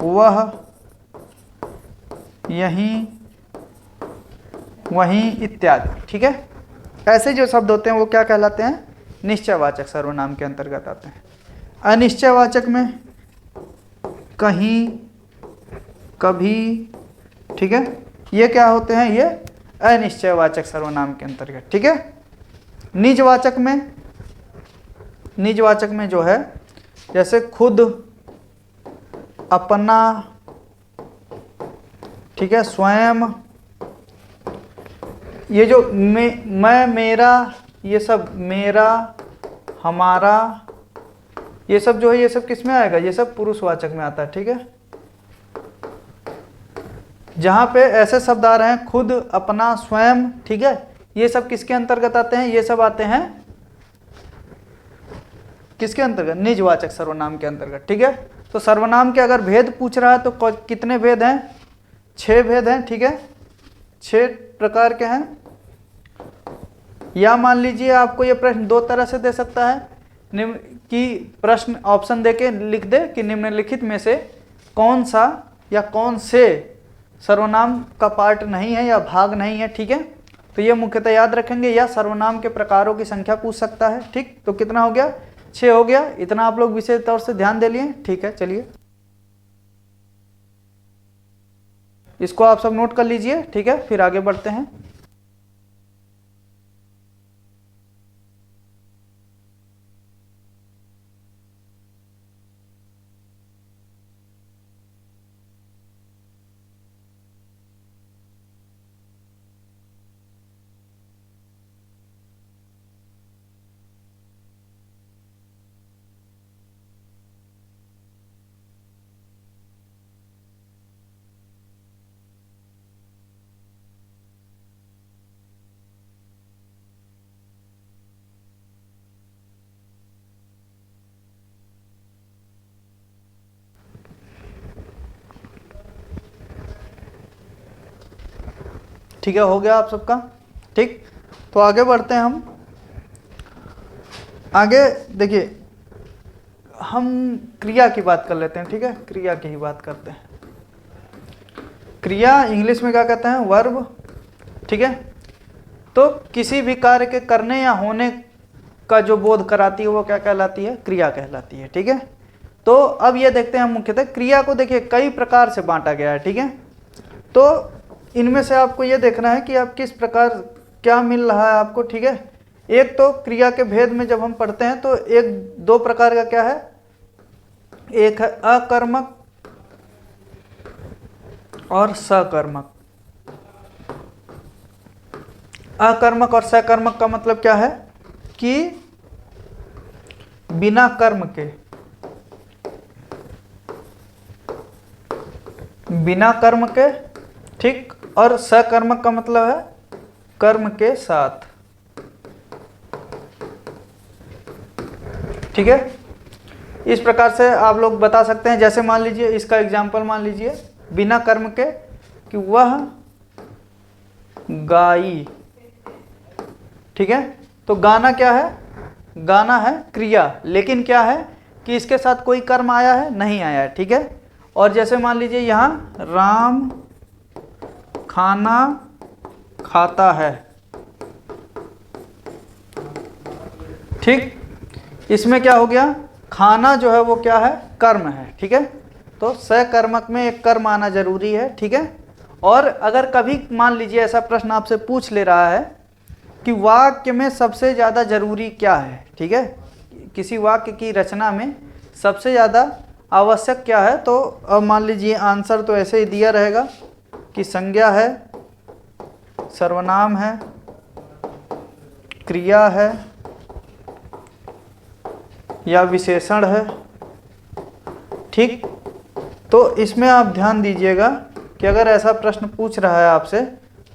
वह, यहीं, वहीं इत्यादि। ठीक है, ऐसे जो शब्द होते हैं वो क्या कहलाते हैं, निश्चयवाचक सर्वनाम के अंतर्गत आते हैं। अनिश्चयवाचक में कहीं, कभी, ठीक है, ये क्या होते हैं, ये अनिश्चयवाचक सर्वनाम के अंतर्गत। ठीक है, निजवाचक में जो है जैसे खुद, अपना, ठीक है, स्वयं, ये जो मैं, मेरा, ये सब, मेरा, हमारा, ये सब जो है ये सब किस में आएगा, ये सब पुरुषवाचक में आता है। ठीक है, जहां पे ऐसे शब्द आ रहे हैं खुद, अपना, स्वयं, ठीक है, ये सब किसके अंतर्गत आते हैं, ये सब आते हैं किसके अंतर्गत, निजवाचक सर्वनाम के अंतर्गत। ठीक है, तो सर्वनाम के अगर भेद पूछ रहा है तो कितने भेद हैं, 6 भेद हैं। ठीक है, 6 प्रकार के हैं। या मान लीजिए आपको ये प्रश्न 2 तरह से दे सकता है कि प्रश्न ऑप्शन देके लिख दे कि निम्नलिखित में से कौन सा या कौन से सर्वनाम का पार्ट नहीं है या भाग नहीं है। ठीक है, तो ये मुख्यतः याद रखेंगे। या सर्वनाम के प्रकारों की संख्या पूछ सकता है। ठीक, तो कितना हो गया, 6 हो गया। इतना आप लोग विशेष तौर से ध्यान दे लिए। ठीक है, चलिए इसको आप सब नोट कर लीजिए। ठीक है, फिर आगे बढ़ते हैं। ठीक है, हो गया आप सबका। ठीक, तो आगे बढ़ते हैं हम। आगे देखिए, हम क्रिया की बात कर लेते हैं। ठीक है, क्रिया की ही बात करते हैं। क्रिया इंग्लिश में क्या कहते हैं, वर्ब। ठीक है, तो किसी भी कार्य के करने या होने का जो बोध कराती है वो क्या कहलाती है, क्रिया कहलाती है। ठीक है, तो अब ये देखते हैं मुख्यतः क्रिया को। देखिए कई प्रकार से बांटा गया है। ठीक है, तो इनमें से आपको ये देखना है कि आप किस प्रकार क्या मिल रहा है आपको। ठीक है, एक तो क्रिया के भेद में जब हम पढ़ते हैं तो 2 प्रकार का क्या है, एक है अकर्मक और सकर्मक। अकर्मक और सकर्मक का मतलब क्या है कि बिना कर्म के, बिना कर्म के। ठीक, और सकर्मक का मतलब है कर्म के साथ। ठीक है। इस प्रकार से आप लोग बता सकते हैं। जैसे मान लीजिए इसका एग्जाम्पल मान लीजिए बिना कर्म के कि वह गाई, ठीक है। तो गाना क्या है, गाना है क्रिया, लेकिन क्या है कि इसके साथ कोई कर्म आया है, नहीं आया है, ठीक है। और जैसे मान लीजिए यहाँ राम खाना खाता है, ठीक। इसमें क्या हो गया, खाना जो है वो क्या है, कर्म है, ठीक है। तो सकर्मक में एक कर्म आना जरूरी है, ठीक है। और अगर कभी मान लीजिए ऐसा प्रश्न आपसे पूछ ले रहा है कि वाक्य में सबसे ज़्यादा जरूरी क्या है, ठीक है, किसी वाक्य की रचना में सबसे ज़्यादा आवश्यक क्या है, तो अब मान लीजिए आंसर तो ऐसे ही दिया रहेगा कि संज्ञा है, सर्वनाम है, क्रिया है या विशेषण है, ठीक। तो इसमें आप ध्यान दीजिएगा कि अगर ऐसा प्रश्न पूछ रहा है आपसे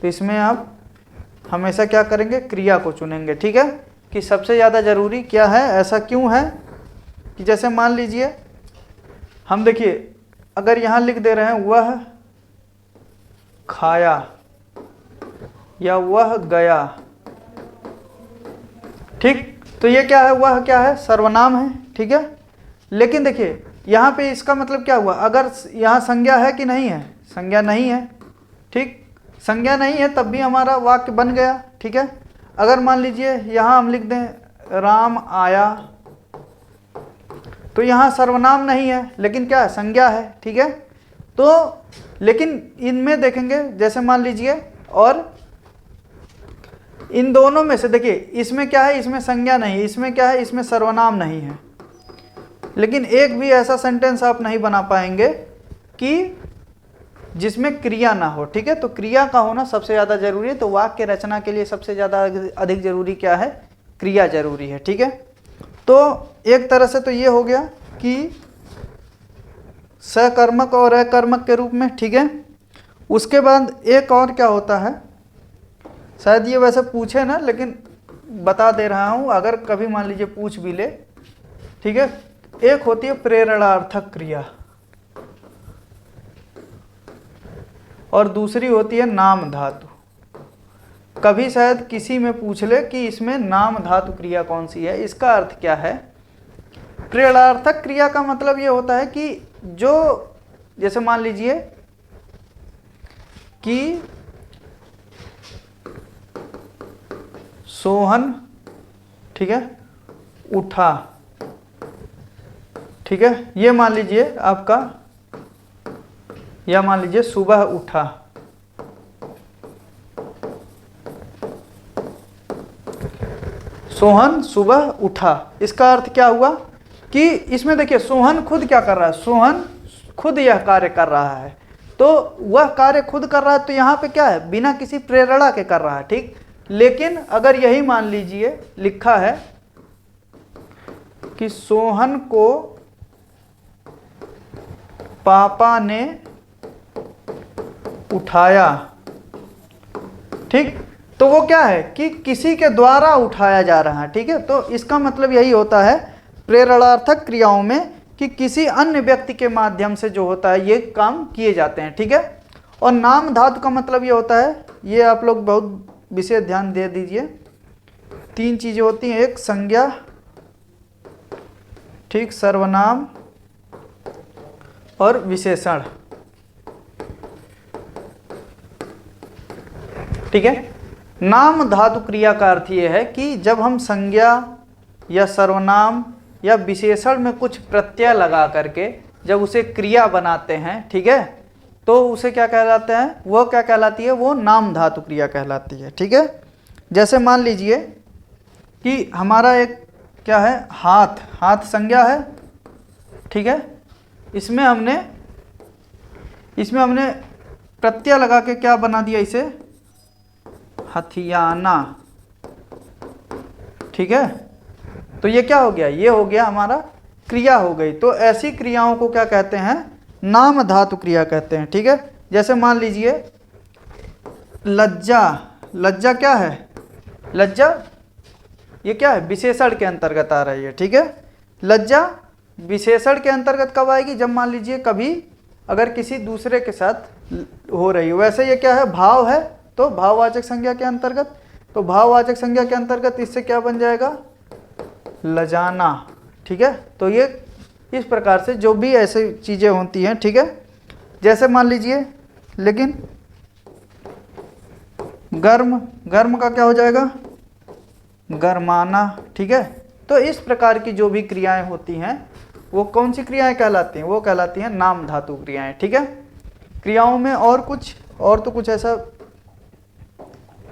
तो इसमें आप हमेशा क्या करेंगे, क्रिया को चुनेंगे, ठीक है, कि सबसे ज़्यादा जरूरी क्या है। ऐसा क्यों है कि जैसे मान लीजिए हम देखिए अगर यहाँ लिख दे रहे हैं वह खाया या वह गया, ठीक। तो ये क्या है, वह क्या है, सर्वनाम है, ठीक है। लेकिन देखिए यहाँ पे इसका मतलब क्या हुआ, अगर यहाँ संज्ञा है कि नहीं है, संज्ञा नहीं है, ठीक। संज्ञा नहीं है तब भी हमारा वाक्य बन गया, ठीक है। अगर मान लीजिए यहाँ हम लिख दें राम आया, तो यहाँ सर्वनाम नहीं है लेकिन क्या है, संज्ञा है, ठीक है। तो लेकिन इनमें देखेंगे जैसे मान लीजिए, और इन दोनों में से देखिए इसमें क्या है, इसमें संज्ञा नहीं है, इसमें क्या है, इसमें सर्वनाम नहीं है, लेकिन एक भी ऐसा सेंटेंस आप नहीं बना पाएंगे कि जिसमें क्रिया ना हो, ठीक है। तो क्रिया का होना सबसे ज़्यादा जरूरी है। तो वाक्य रचना के लिए सबसे ज़्यादा अधिक जरूरी क्या है, क्रिया जरूरी है, ठीक है। तो एक तरह से तो ये हो गया कि सकर्मक और अकर्मक के रूप में, ठीक है। उसके बाद एक और क्या होता है, शायद ये वैसे पूछे ना, लेकिन बता दे रहा हूँ अगर कभी मान लीजिए पूछ भी ले, ठीक है। एक होती है प्रेरणार्थक क्रिया और दूसरी होती है नाम धातु। कभी शायद किसी में पूछ ले कि इसमें नाम धातु क्रिया कौन सी है, इसका अर्थ क्या है। प्रेरणार्थक क्रिया का मतलब ये होता है कि जो जैसे मान लीजिए कि सोहन, ठीक है, उठा, ठीक है, ये मान लीजिए आपका, या मान लीजिए सुबह उठा, सोहन सुबह उठा। इसका अर्थ क्या हुआ कि इसमें देखिए सोहन खुद क्या कर रहा है, सोहन खुद यह कार्य कर रहा है, तो वह कार्य खुद कर रहा है, तो यहाँ पे क्या है, बिना किसी प्रेरणा के कर रहा है, ठीक। लेकिन अगर यही मान लीजिए लिखा है कि सोहन को पापा ने उठाया, ठीक, तो वो क्या है कि किसी के द्वारा उठाया जा रहा है, ठीक है। तो इसका मतलब यही होता है प्रेरणार्थक क्रियाओं में कि किसी अन्य व्यक्ति के माध्यम से जो होता है ये काम किए जाते हैं, ठीक है। और नाम धातु का मतलब ये होता है, ये आप लोग बहुत विशेष ध्यान दे दीजिए, तीन चीजें होती हैं, एक संज्ञा, ठीक, सर्वनाम और विशेषण, ठीक है। नाम धातु क्रिया का अर्थ ये है कि जब हम संज्ञा या सर्वनाम या विशेषण में कुछ प्रत्यय लगा करके जब उसे क्रिया बनाते हैं, ठीक है, तो उसे क्या कहलाता है, वो क्या कहलाती है, वो नाम धातु क्रिया कहलाती है, ठीक है। जैसे मान लीजिए कि हमारा एक क्या है, हाथ, हाथ संज्ञा है, ठीक है। इसमें हमने प्रत्यय लगा के क्या बना दिया, इसे हथियाना, ठीक है। तो ये क्या हो गया, ये हो गया हमारा क्रिया हो गई। तो ऐसी क्रियाओं को क्या कहते हैं, नाम धातु क्रिया कहते हैं, ठीक है। जैसे मान लीजिए लज्जा, लज्जा क्या है, लज्जा ये क्या है, विशेषण के अंतर्गत आ रही है, ठीक है। लज्जा विशेषण के अंतर्गत कब आएगी? जब मान लीजिए कभी अगर किसी दूसरे के साथ हो रही है। वैसे ये क्या है? भाव है, तो भाववाचक संज्ञा के अंतर्गत, तो भाववाचक संज्ञा के अंतर्गत इससे क्या बन जाएगा? लजाना। ठीक है, तो ये इस प्रकार से जो भी ऐसी चीज़ें होती हैं, ठीक है, जैसे मान लीजिए, लेकिन गर्म, गर्म का क्या हो जाएगा? गर्माना। ठीक है, तो इस प्रकार की जो भी क्रियाएं होती हैं वो कौन सी क्रियाएं कहलाती हैं? वो कहलाती हैं नाम धातु क्रियाएं। ठीक है, क्रियाओं में और तो कुछ ऐसा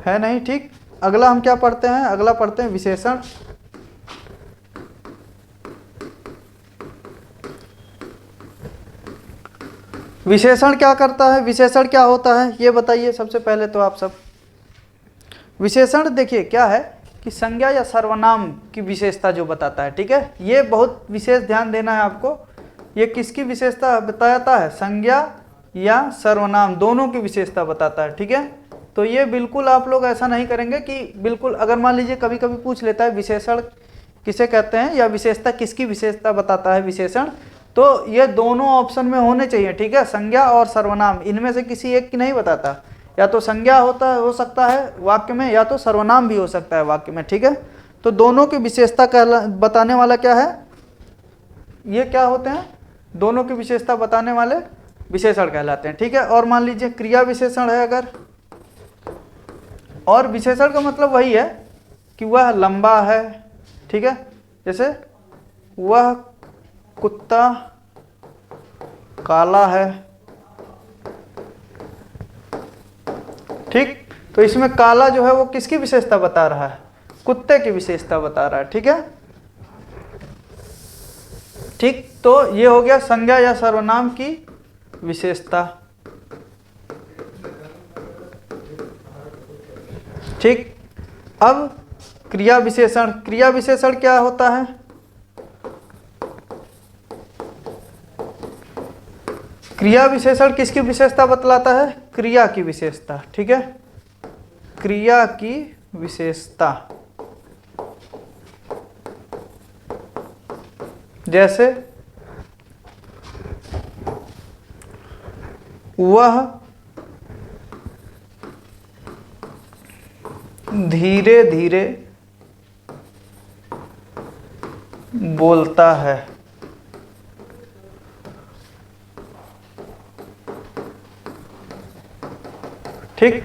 है नहीं। ठीक, अगला हम क्या पढ़ते हैं? अगला पढ़ते हैं विशेषण। विशेषण क्या करता है? विशेषण क्या होता है ये बताइए सबसे पहले तो आप सब। विशेषण देखिए क्या है कि संज्ञा या सर्वनाम की विशेषता जो बताता है। ठीक है, ये बहुत विशेष ध्यान देना है आपको। ये किसकी विशेषता बताता है? संज्ञा या सर्वनाम दोनों की विशेषता बताता है। ठीक है, तो ये बिल्कुल आप लोग ऐसा नहीं करेंगे कि बिल्कुल, अगर मान लीजिए कभी कभी पूछ लेता है विशेषण किसे कहते हैं या विशेषता किसकी विशेषता बताता है विशेषण, तो ये दोनों ऑप्शन में होने चाहिए। ठीक है, संज्ञा और सर्वनाम इनमें से किसी एक की नहीं बताता। या तो संज्ञा हो सकता है वाक्य में, या तो सर्वनाम भी हो सकता है वाक्य में। ठीक है, तो दोनों की विशेषता बताने वाला क्या है? ये क्या होते हैं? दोनों की विशेषता बताने वाले विशेषण कहलाते हैं। ठीक है, और मान लीजिए क्रिया विशेषण है अगर, और विशेषण का मतलब वही है कि वह लंबा है। ठीक है, जैसे वह कुत्ता काला है। ठीक, तो इसमें काला जो है वो किसकी विशेषता बता रहा है? कुत्ते की विशेषता बता रहा है। ठीक है, ठीक, तो ये हो गया संज्ञा या सर्वनाम की विशेषता। ठीक, अब क्रिया विशेषण। क्रिया विशेषण क्या होता है? क्रिया विशेषण किसकी विशेषता बतलाता है? क्रिया की विशेषता। ठीक है, क्रिया की विशेषता। जैसे वह धीरे धीरे बोलता है। ठीक,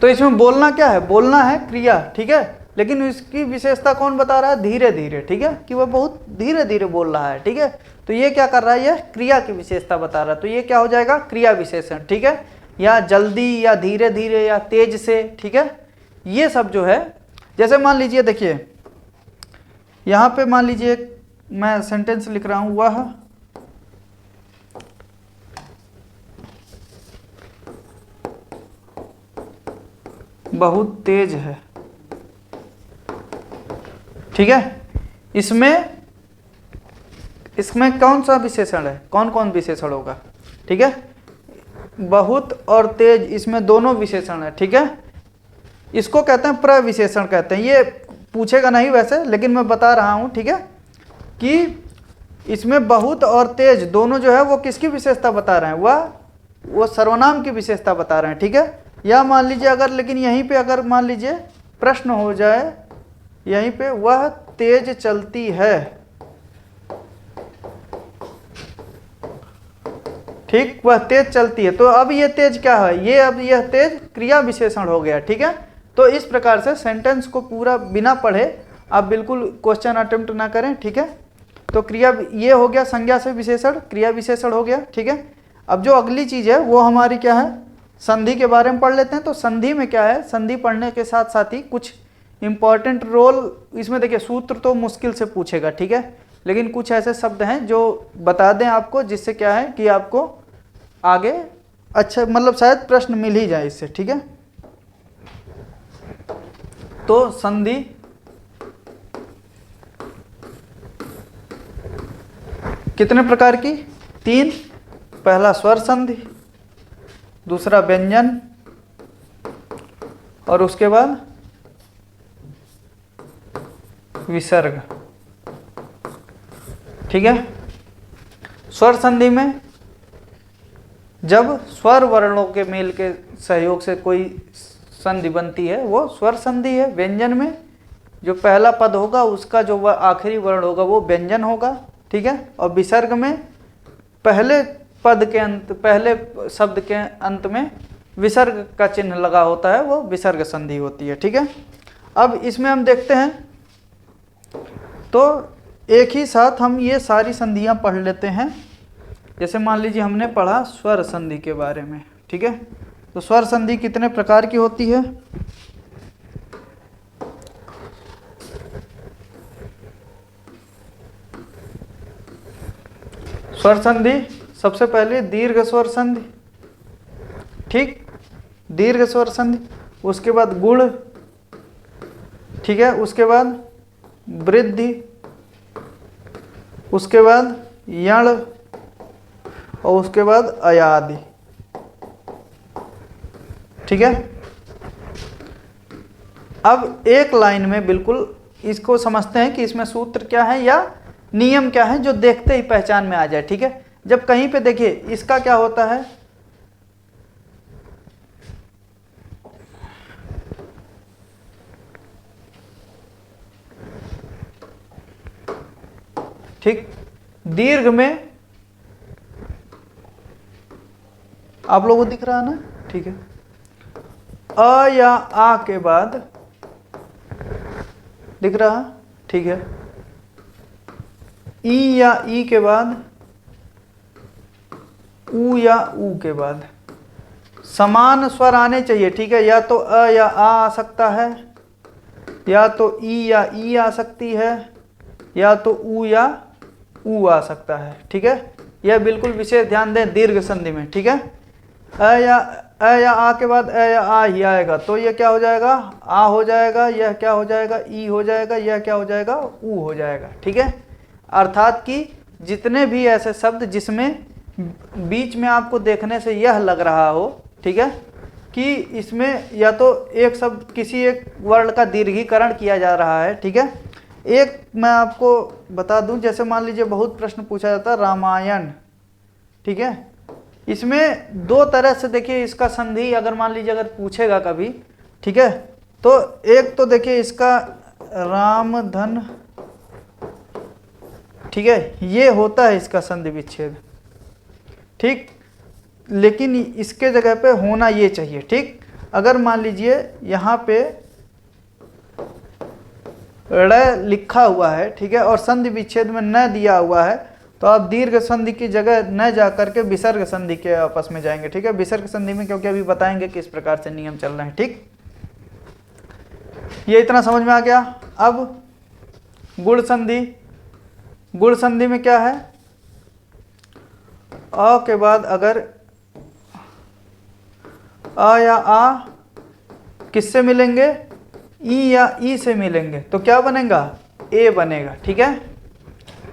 तो इसमें बोलना क्या है? बोलना है क्रिया। ठीक है, लेकिन इसकी विशेषता कौन बता रहा है? धीरे धीरे। ठीक है, कि वह बहुत धीरे धीरे बोल रहा है। ठीक है, तो ये क्या कर रहा है? ये क्रिया की विशेषता बता रहा है, तो ये क्या हो जाएगा? क्रिया विशेषण। ठीक है, या जल्दी या धीरे धीरे या तेज से। ठीक है, ये सब जो है, जैसे मान लीजिए देखिए यहाँ पे मान लीजिए मैं सेंटेंस लिख रहा हूँ, वह बहुत तेज है। ठीक है, इसमें कौन सा विशेषण है? कौन कौन विशेषण होगा? ठीक है, बहुत और तेज, इसमें दोनों विशेषण है। ठीक है, इसको कहते हैं प्रविशेषण कहते हैं। ये पूछेगा नहीं वैसे, लेकिन मैं बता रहा हूं। ठीक है, कि इसमें बहुत और तेज दोनों जो है वो किसकी विशेषता बता रहे हैं? वो सर्वनाम की विशेषता बता रहे हैं। ठीक है, या मान लीजिए अगर, लेकिन यहीं पे अगर मान लीजिए प्रश्न हो जाए यहीं पे, वह तेज चलती है। ठीक, वह तेज चलती है, तो अब ये तेज क्या है? यह तेज क्रिया विशेषण हो गया। ठीक है, तो इस प्रकार से सेंटेंस को पूरा बिना पढ़े आप बिल्कुल क्वेश्चन अटेम्प्ट ना करें। ठीक है, तो क्रिया ये हो गया संज्ञा से विशेषण, क्रिया विशेषण हो गया। ठीक है, अब जो अगली चीज है वो हमारी क्या है? संधि के बारे में पढ़ लेते हैं। तो संधि में क्या है? संधि पढ़ने के साथ साथ ही कुछ इंपॉर्टेंट रोल इसमें देखिए, सूत्र तो मुश्किल से पूछेगा। ठीक है, लेकिन कुछ ऐसे शब्द हैं जो बता दें आपको, जिससे क्या है कि आपको आगे अच्छा, मतलब शायद प्रश्न मिल ही जाए इससे। ठीक है, तो संधि कितने प्रकार की? 3। पहला स्वर संधि, दूसरा व्यंजन, और उसके बाद विसर्ग। ठीक है। स्वर संधि में जब स्वर वर्णों के मेल के सहयोग से कोई संधि बनती है वो स्वर संधि है। व्यंजन में जो पहला पद होगा उसका जो आखिरी वर्ण होगा वो व्यंजन होगा, ठीक है। और विसर्ग में पहले पद के अंत, पहले शब्द के अंत में विसर्ग का चिन्ह लगा होता है, वो विसर्ग संधि होती है, ठीक है। अब इसमें हम देखते हैं तो एक ही साथ हम ये सारी संधियां पढ़ लेते हैं। जैसे मान लीजिए हमने पढ़ा स्वर संधि के बारे में, ठीक है। तो स्वर संधि कितने प्रकार की होती है? स्वर संधि सबसे पहले दीर्घ स्वर संधि, ठीक, दीर्घ स्वर संधि, उसके बाद गुण, ठीक है, उसके बाद वृद्धि, उसके बाद यण और उसके बाद अयादि, ठीक है। अब एक लाइन में बिल्कुल इसको समझते हैं कि इसमें सूत्र क्या है या नियम क्या है जो देखते ही पहचान में आ जाए, ठीक है। जब कहीं पे देखिए इसका क्या होता है, ठीक, दीर्घ में आप लोगों को दिख रहा है ना, ठीक है। अ या आ के बाद दिख रहा, ठीक है। ई या ई के बाद, ऊ या ऊ के बाद समान स्वर आने चाहिए, ठीक है। या तो अ या आ सकता है, या तो ई या ई आ सकती है, या तो ऊ या ऊ आ सकता है, ठीक है। यह बिल्कुल विशेष ध्यान दें दीर्घ संधि में, ठीक है। अ या आ के बाद अ या आ ही आएगा तो यह क्या हो जाएगा, आ हो जाएगा, यह क्या हो जाएगा, ई हो जाएगा, यह क्या हो जाएगा, ऊ हो जाएगा, ठीक है। अर्थात कि जितने भी ऐसे शब्द जिसमें बीच में आपको देखने से यह लग रहा हो, ठीक है, कि इसमें या तो एक शब्द किसी एक वर्ण का दीर्घीकरण किया जा रहा है, ठीक है। एक मैं आपको बता दूं, जैसे मान लीजिए बहुत प्रश्न पूछा जाता है रामायण, ठीक है। इसमें दो तरह से देखिए इसका संधि अगर मान लीजिए अगर पूछेगा कभी, ठीक है, तो एक तो देखिए इसका राम धन, ठीक है, ये होता है इसका संधि विच्छेद, ठीक, लेकिन इसके जगह पे होना ये चाहिए, ठीक। अगर मान लीजिए यहाँ पे ड़ लिखा हुआ है, ठीक है, और संधि विच्छेद में न दिया हुआ है, तो आप दीर्घ संधि की जगह न जा करके विसर्ग संधि के आपस में जाएंगे, ठीक है। विसर्ग संधि में क्योंकि अभी बताएंगे किस प्रकार से नियम चल रहे हैं, ठीक। ये इतना समझ में आ गया। अब गुण संधि, गुण संधि में क्या है, अ के बाद अगर अ या आ किससे मिलेंगे, ई या ई से मिलेंगे तो क्या बनेगा, ए बनेगा, ठीक है।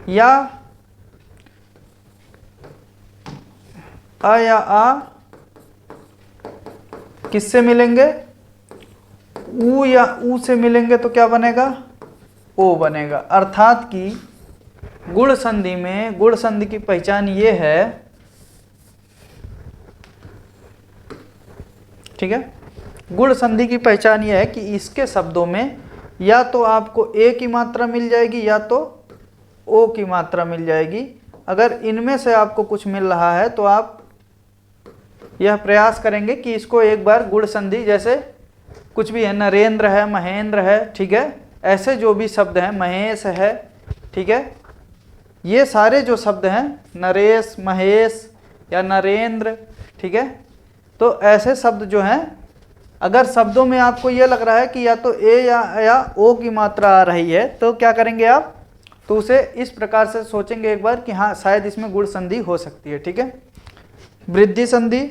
या अ या आ किससे मिलेंगे, ऊ या ऊ से मिलेंगे तो क्या बनेगा, ओ बनेगा। अर्थात कि गुण संधि में, गुण संधि की पहचान ये है, ठीक है, गुण संधि की पहचान ये है कि इसके शब्दों में या तो आपको ए की मात्रा मिल जाएगी या तो ओ की मात्रा मिल जाएगी। अगर इनमें से आपको कुछ मिल रहा है तो आप यह प्रयास करेंगे कि इसको एक बार गुण संधि, जैसे कुछ भी है, नरेंद्र है, महेंद्र है, ठीक है, ऐसे जो भी शब्द हैं, महेश है, ठीक है, ये सारे जो शब्द हैं, नरेश, महेश या नरेंद्र, ठीक है, तो ऐसे शब्द जो हैं, अगर शब्दों में आपको ये लग रहा है कि या तो ए या ओ की मात्रा आ रही है तो क्या करेंगे आप, तो उसे इस प्रकार से सोचेंगे एक बार कि हाँ शायद इसमें गुण संधि हो सकती है, ठीक है। वृद्धि संधि,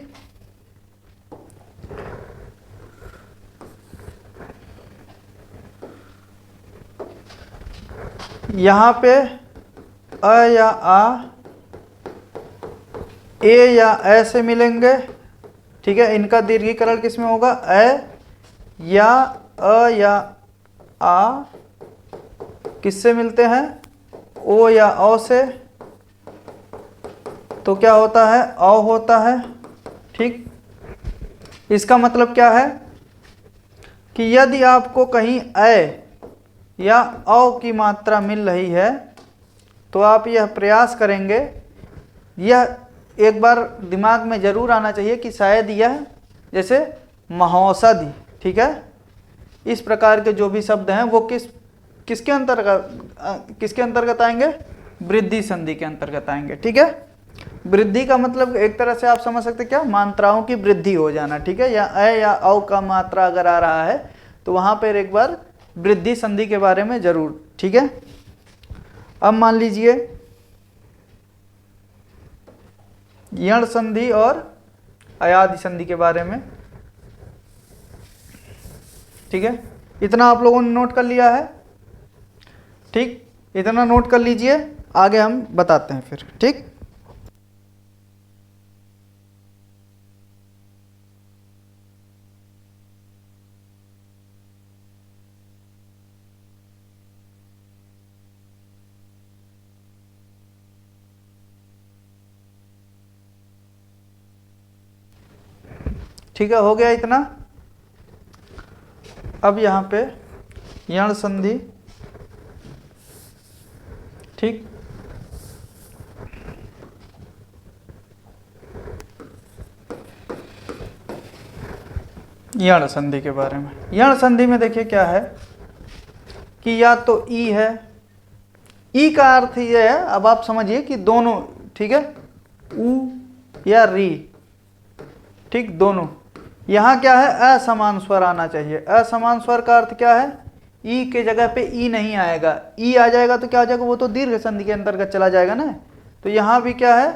यहाँ पे अ या आ ए या ए से मिलेंगे, ठीक है। इनका दीर्घीकरण किस में होगा, ए, या अ या आ किससे मिलते हैं, ओ या औ से तो क्या होता है, औ होता है। ठीक, इसका मतलब क्या है कि यदि आपको कहीं ऐ या औ की मात्रा मिल रही है तो आप यह प्रयास करेंगे, यह एक बार दिमाग में जरूर आना चाहिए कि शायद यह जैसे महौषधि, ठीक है, इस प्रकार के जो भी शब्द हैं वो किसके अंतर्गत आएंगे, वृद्धि संधि के अंतर्गत आएंगे। ठीक है, वृद्धि का मतलब एक तरह से आप समझ सकते क्या, मात्राओं की वृद्धि हो जाना। ठीक है, या अ या औ का मात्रा अगर आ रहा है तो वहां पर एक बार वृद्धि संधि के बारे में जरूर। ठीक है, अब मान लीजिए यण संधि और अयादि संधि के बारे में। ठीक है, इतना आप लोगों ने नोट कर लिया है। ठीक, इतना नोट कर लीजिए, आगे हम बताते हैं फिर। ठीक, ठीक है, हो गया इतना। अब यहाँ पे यण संधि। ठीक, यण संधि के बारे में। यण संधि में देखिए क्या है कि या तो ई है, ई का अर्थ ये है, अब आप समझिए कि दोनों, ठीक है, उ या री, ठीक, दोनों। यहां क्या है, असमान स्वर आना चाहिए। असमान स्वर का अर्थ क्या है, ई के जगह पे ई नहीं आएगा, ई आ जाएगा तो क्या हो जाएगा, वो तो दीर्घ संधि के अंतर्गत चला जाएगा ना। तो यहां भी क्या है,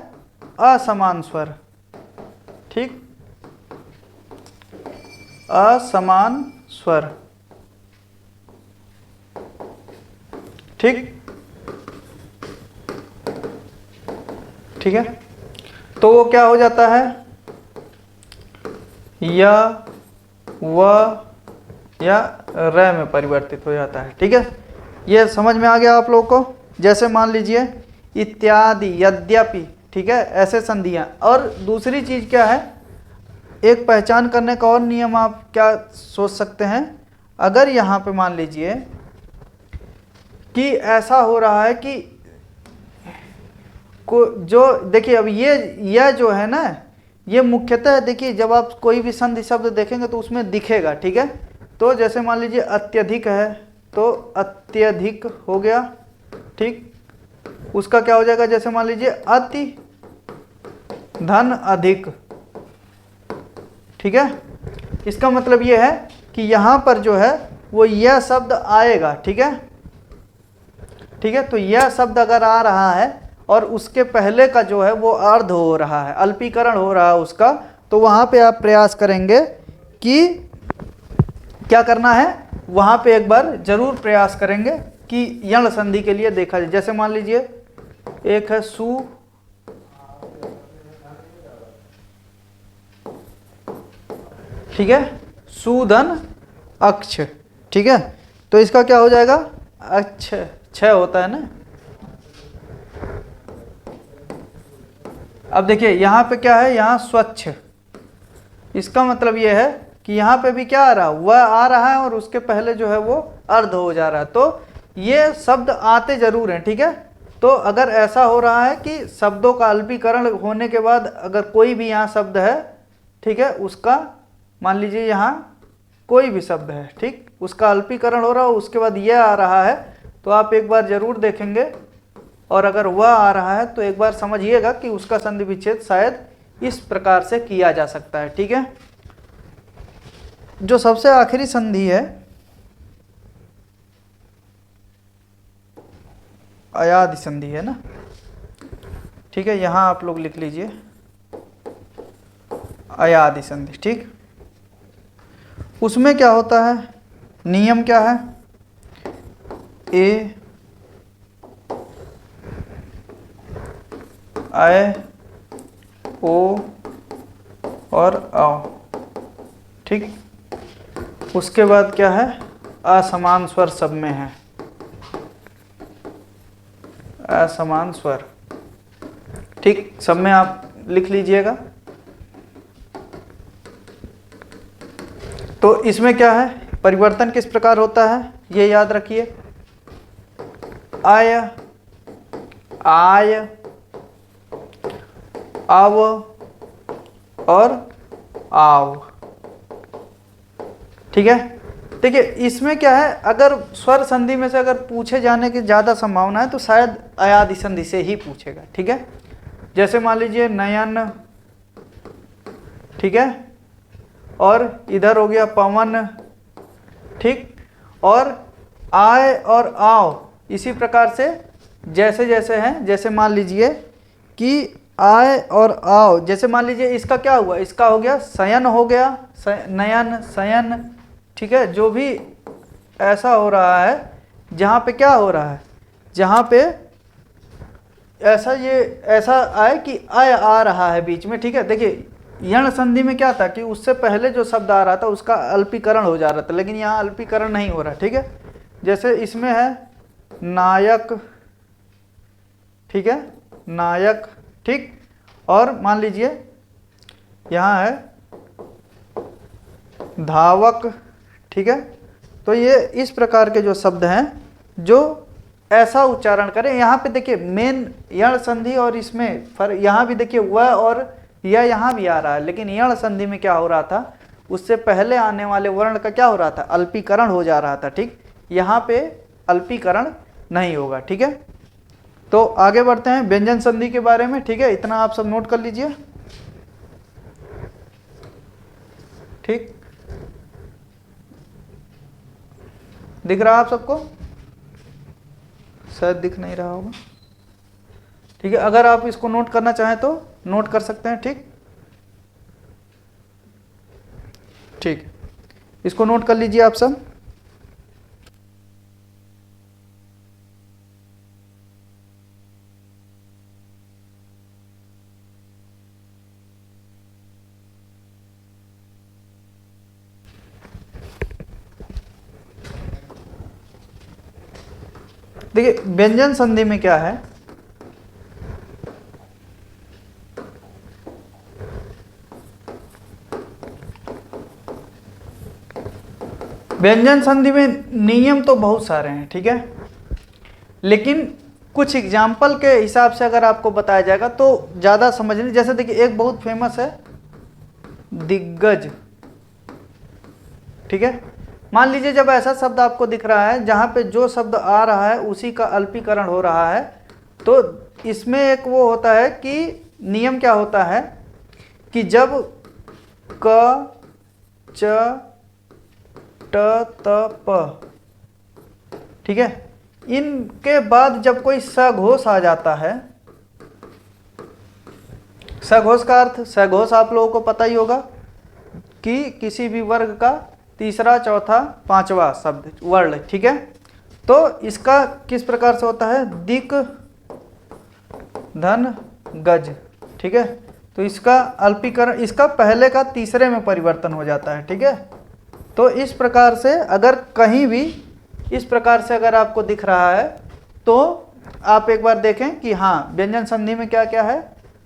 असमान स्वर। ठीक, असमान स्वर। ठीक, ठीक है, तो वो क्या हो जाता है, या व या र में परिवर्तित हो जाता है। ठीक है, ये समझ में आ गया आप लोगों को। जैसे मान लीजिए इत्यादि, यद्यपि, ठीक है, ऐसे संधियां। और दूसरी चीज क्या है, एक पहचान करने का और नियम आप क्या सोच सकते हैं, अगर यहां पे मान लीजिए कि ऐसा हो रहा है कि जो देखिए, अब यह जो है ना, ये मुख्यतः देखिए जब आप कोई भी संधि शब्द देखेंगे तो उसमें दिखेगा। ठीक है, तो जैसे मान लीजिए अत्यधिक है तो अत्यधिक हो गया। ठीक, उसका क्या हो जाएगा, जैसे मान लीजिए अति धन अधिक। ठीक है, इसका मतलब ये है कि यहां पर जो है वो यह शब्द आएगा। ठीक है, ठीक है, तो यह शब्द अगर आ रहा है और उसके पहले का जो है वो अर्ध हो रहा है, अल्पीकरण हो रहा है उसका, तो वहां पे आप प्रयास करेंगे कि क्या करना है, वहां पे एक बार जरूर प्रयास करेंगे कि यण संधि के लिए देखा जाए। जैसे मान लीजिए एक है सु, ठीक है, सुधन अक्ष। ठीक है, तो इसका क्या हो जाएगा, अक्ष, छह होता है ना। अब देखिए यहां पे क्या है, यहां स्वच्छ, इसका मतलब यह है कि यहां पे भी क्या आ रहा है, वह आ रहा है और उसके पहले जो है वो अर्ध हो जा रहा है। तो ये शब्द आते जरूर हैं। ठीक है, तो अगर ऐसा हो रहा है कि शब्दों का अल्पीकरण होने के बाद अगर कोई भी यहाँ शब्द है, ठीक है, उसका मान लीजिए यहाँ कोई भी शब्द है, ठीक, उसका अल्पीकरण हो रहा है, उसके बाद यह आ रहा है, तो आप एक बार जरूर देखेंगे। और अगर वह आ रहा है तो एक बार समझिएगा कि उसका संधि विच्छेद शायद इस प्रकार से किया जा सकता है। ठीक है, जो सबसे आखिरी संधि है अयादि संधि है ना। ठीक है, यहां आप लोग लिख लीजिए अयादि संधि। ठीक, उसमें क्या होता है, नियम क्या है, ए ऐ ओ और औ। ठीक, उसके बाद क्या है, असमान स्वर सब में है, असमान स्वर। ठीक, सब में आप लिख लीजिएगा। तो इसमें क्या है, परिवर्तन किस प्रकार होता है ये याद रखिए। आय, आय, आव और आव। ठीक है, देखिए इसमें क्या है, अगर स्वर संधि में से अगर पूछे जाने की ज़्यादा संभावना है तो शायद अयादि संधि से ही पूछेगा। ठीक है, जैसे मान लीजिए नयन, ठीक है, और इधर हो गया पवन, ठीक, और आय और आव इसी प्रकार से जैसे जैसे हैं, जैसे मान लीजिए कि आय और आव, जैसे मान लीजिए इसका क्या हुआ, इसका हो गया शयन, हो गया नयन, शयन। ठीक है, जो भी ऐसा हो रहा है जहाँ पे क्या हो रहा है, जहाँ पे ऐसा ये ऐसा आए कि आय आ रहा है बीच में। ठीक है, देखिए यण संधि में क्या था कि उससे पहले जो शब्द आ रहा था उसका अल्पीकरण हो जा रहा था, लेकिन यहाँ अल्पीकरण नहीं हो रहा। ठीक है, जैसे इसमें है नायक, ठीक है, नायक, ठीक, और मान लीजिए यहाँ है धावक। ठीक है, तो ये इस प्रकार के जो शब्द हैं जो ऐसा उच्चारण करें। यहाँ पे देखिए मेन यण संधि और इसमें यहाँ भी देखिए व और यह यहाँ भी आ रहा है, लेकिन यण संधि में क्या हो रहा था, उससे पहले आने वाले वर्ण का क्या हो रहा था, अल्पीकरण हो जा रहा था। ठीक, यहाँ पे अल्पीकरण नहीं होगा। ठीक है, तो आगे बढ़ते हैं व्यंजन संधि के बारे में। ठीक है, इतना आप सब नोट कर लीजिए। ठीक, दिख रहा आप सबको, शायद दिख नहीं रहा होगा। ठीक है, अगर आप इसको नोट करना चाहें तो नोट कर सकते हैं। ठीक, ठीक, इसको नोट कर लीजिए आप सब। देखिए व्यंजन संधि में क्या है, व्यंजन संधि में नियम तो बहुत सारे हैं। ठीक है, लेकिन कुछ एग्जाम्पल के हिसाब से अगर आपको बताया जाएगा तो ज़्यादा समझने, जैसे देखिए एक बहुत फेमस है दिग्गज। ठीक है, मान लीजिए जब ऐसा शब्द आपको दिख रहा है जहाँ पे जो शब्द आ रहा है उसी का अल्पीकरण हो रहा है, तो इसमें एक वो होता है कि नियम क्या होता है कि जब क, च, ट, त, प, ठीक है, इनके बाद जब कोई सघोष आ जाता है, सघोष का अर्थ, सघोष आप लोगों को पता ही होगा कि किसी भी वर्ग का तीसरा, चौथा, पांचवा शब्द वर्ण। ठीक है, तो इसका किस प्रकार से होता है, दिक, धन, गज। ठीक है, तो इसका अल्पीकरण, इसका पहले का तीसरे में परिवर्तन हो जाता है। ठीक है, तो इस प्रकार से अगर कहीं भी इस प्रकार से अगर आपको दिख रहा है तो आप एक बार देखें कि हाँ व्यंजन संधि में क्या क्या है।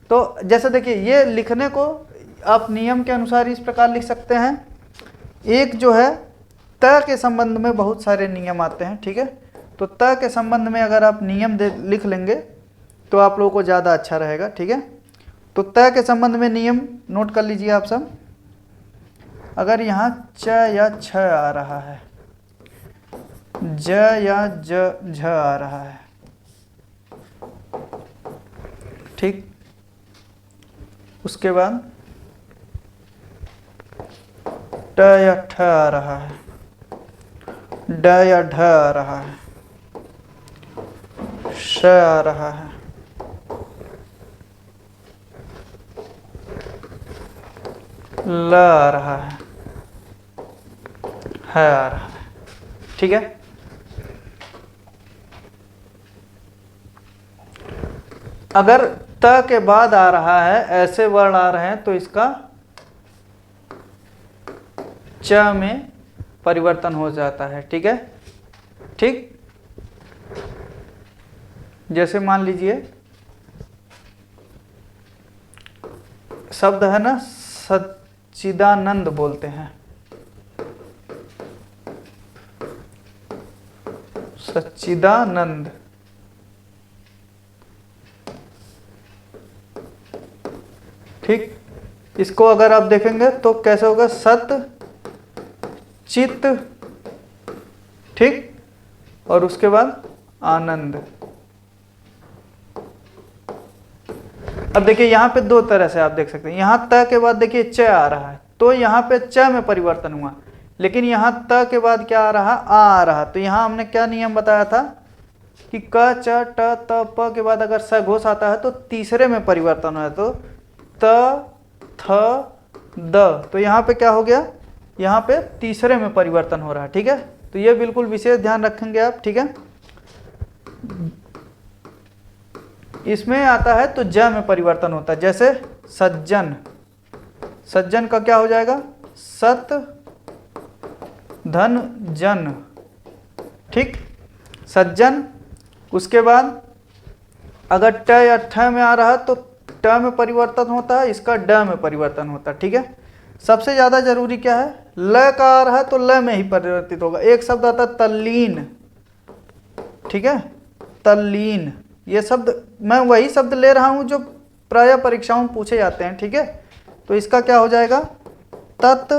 तो जैसे देखिए ये लिखने को आप नियम के अनुसार इस प्रकार लिख सकते हैं। एक जो है त के संबंध में बहुत सारे नियम आते हैं। ठीक है, तो त के संबंध में अगर आप नियम लिख लेंगे तो आप लोगों को ज़्यादा अच्छा रहेगा। ठीक है, तो त के संबंध में नियम नोट कर लीजिए आप सब। अगर यहाँ च या छ आ रहा है, ज या झ आ रहा है, ठीक, उसके बाद ट या ठ आ रहा है, ड या ढ आ रहा है, श आ रहा है, ल आ रहा है, ह आ रहा है। ठीक है, अगर त के बाद आ रहा है, ऐसे वर्ण आ रहे हैं तो इसका च में परिवर्तन हो जाता है। ठीक है, ठीक, जैसे मान लीजिए शब्द है ना सच्चिदानंद बोलते हैं, सच्चिदानंद, ठीक। इसको अगर आप देखेंगे तो कैसे होगा, सत चित, ठीक, और उसके बाद आनंद। अब देखिए यहाँ पे दो तरह से आप देख सकते हैं, यहाँ त के बाद देखिए च आ रहा है, तो यहाँ पे च में परिवर्तन हुआ, लेकिन यहाँ त के बाद क्या आ रहा। तो यहाँ हमने क्या नियम बताया था कि क च ट त प के बाद अगर स घोष आता है तो तीसरे में परिवर्तन है, तो त थ द, तो यहाँ पे क्या हो गया, यहाँ पे तीसरे में परिवर्तन हो रहा है, ठीक है। तो ये बिल्कुल विशेष ध्यान रखेंगे आप, ठीक है। इसमें आता है तो ज में परिवर्तन होता है, जैसे सज्जन, सज्जन का क्या हो जाएगा, सत धन जन, ठीक, सज्जन। उसके बाद अगर ट या ठ में आ रहा है तो ट में परिवर्तन होता है, इसका ड में परिवर्तन होता है, ठीक है। सबसे ज़्यादा जरूरी क्या है, ल का आ रहा है तो ल में ही परिवर्तित होगा। एक शब्द आता है तल्लीन, ठीक है, तल्लीन, ये शब्द मैं वही शब्द ले रहा हूँ जो प्रायः परीक्षाओं में पूछे जाते हैं, ठीक है। तो इसका क्या हो जाएगा, तत्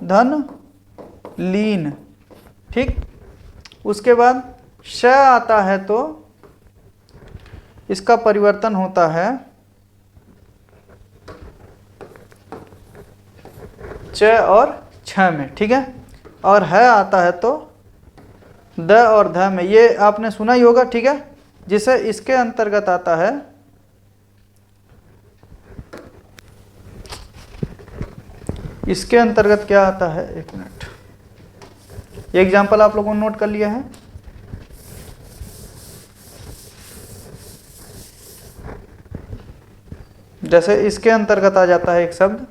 धन लीन, ठीक। उसके बाद श आता है तो इसका परिवर्तन होता है च और छ में, ठीक है। और है आता है तो द और ध में, ये आपने सुना ही होगा, ठीक है। जिसे इसके अंतर्गत आता है इसके अंतर्गत क्या आता है, एक मिनट, ये एग्जाम्पल आप लोगों ने नोट कर लिया है। जैसे इसके अंतर्गत आ जाता है एक शब्द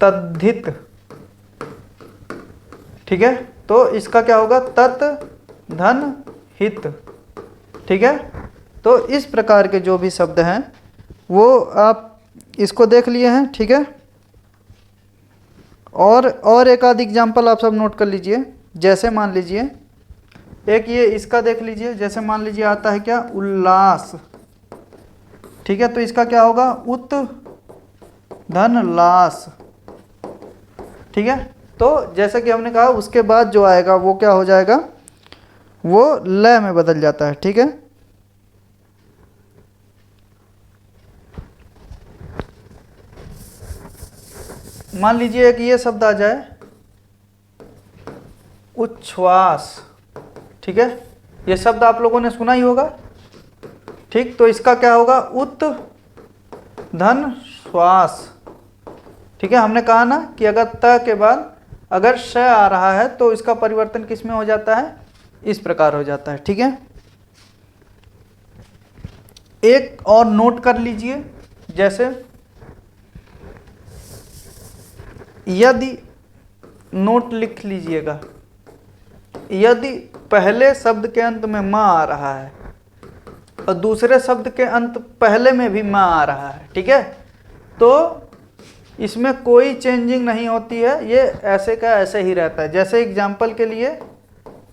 तद्धित, ठीक है। तो इसका क्या होगा, तत् धन हित, ठीक है। तो इस प्रकार के जो भी शब्द हैं वो आप इसको देख लिए हैं, ठीक है। और एक आध एग्जाम्पल आप सब नोट कर लीजिए। जैसे मान लीजिए एक ये इसका देख लीजिए, जैसे मान लीजिए आता है क्या, उल्लास, ठीक है। तो इसका क्या होगा, उत धन लास, ठीक है। तो जैसे कि हमने कहा उसके बाद जो आएगा वो क्या हो जाएगा, वो ल में बदल जाता है, ठीक है। मान लीजिए एक ये शब्द आ जाए उच्छ्वास, ठीक है। ये शब्द आप लोगों ने सुना ही होगा, ठीक। तो इसका क्या होगा, उत धन श्वास, ठीक है। हमने कहा ना कि अगर त के बाद अगर श आ रहा है तो इसका परिवर्तन किस में हो जाता है, इस प्रकार हो जाता है, ठीक है। एक और नोट कर लीजिए, जैसे यदि, नोट लिख लीजिएगा, यदि पहले शब्द के अंत में माँ आ रहा है और दूसरे शब्द के अंत पहले में भी माँ आ रहा है, ठीक है, तो इसमें कोई चेंजिंग नहीं होती है, ये ऐसे का ऐसे ही रहता है। जैसे एग्जाम्पल के लिए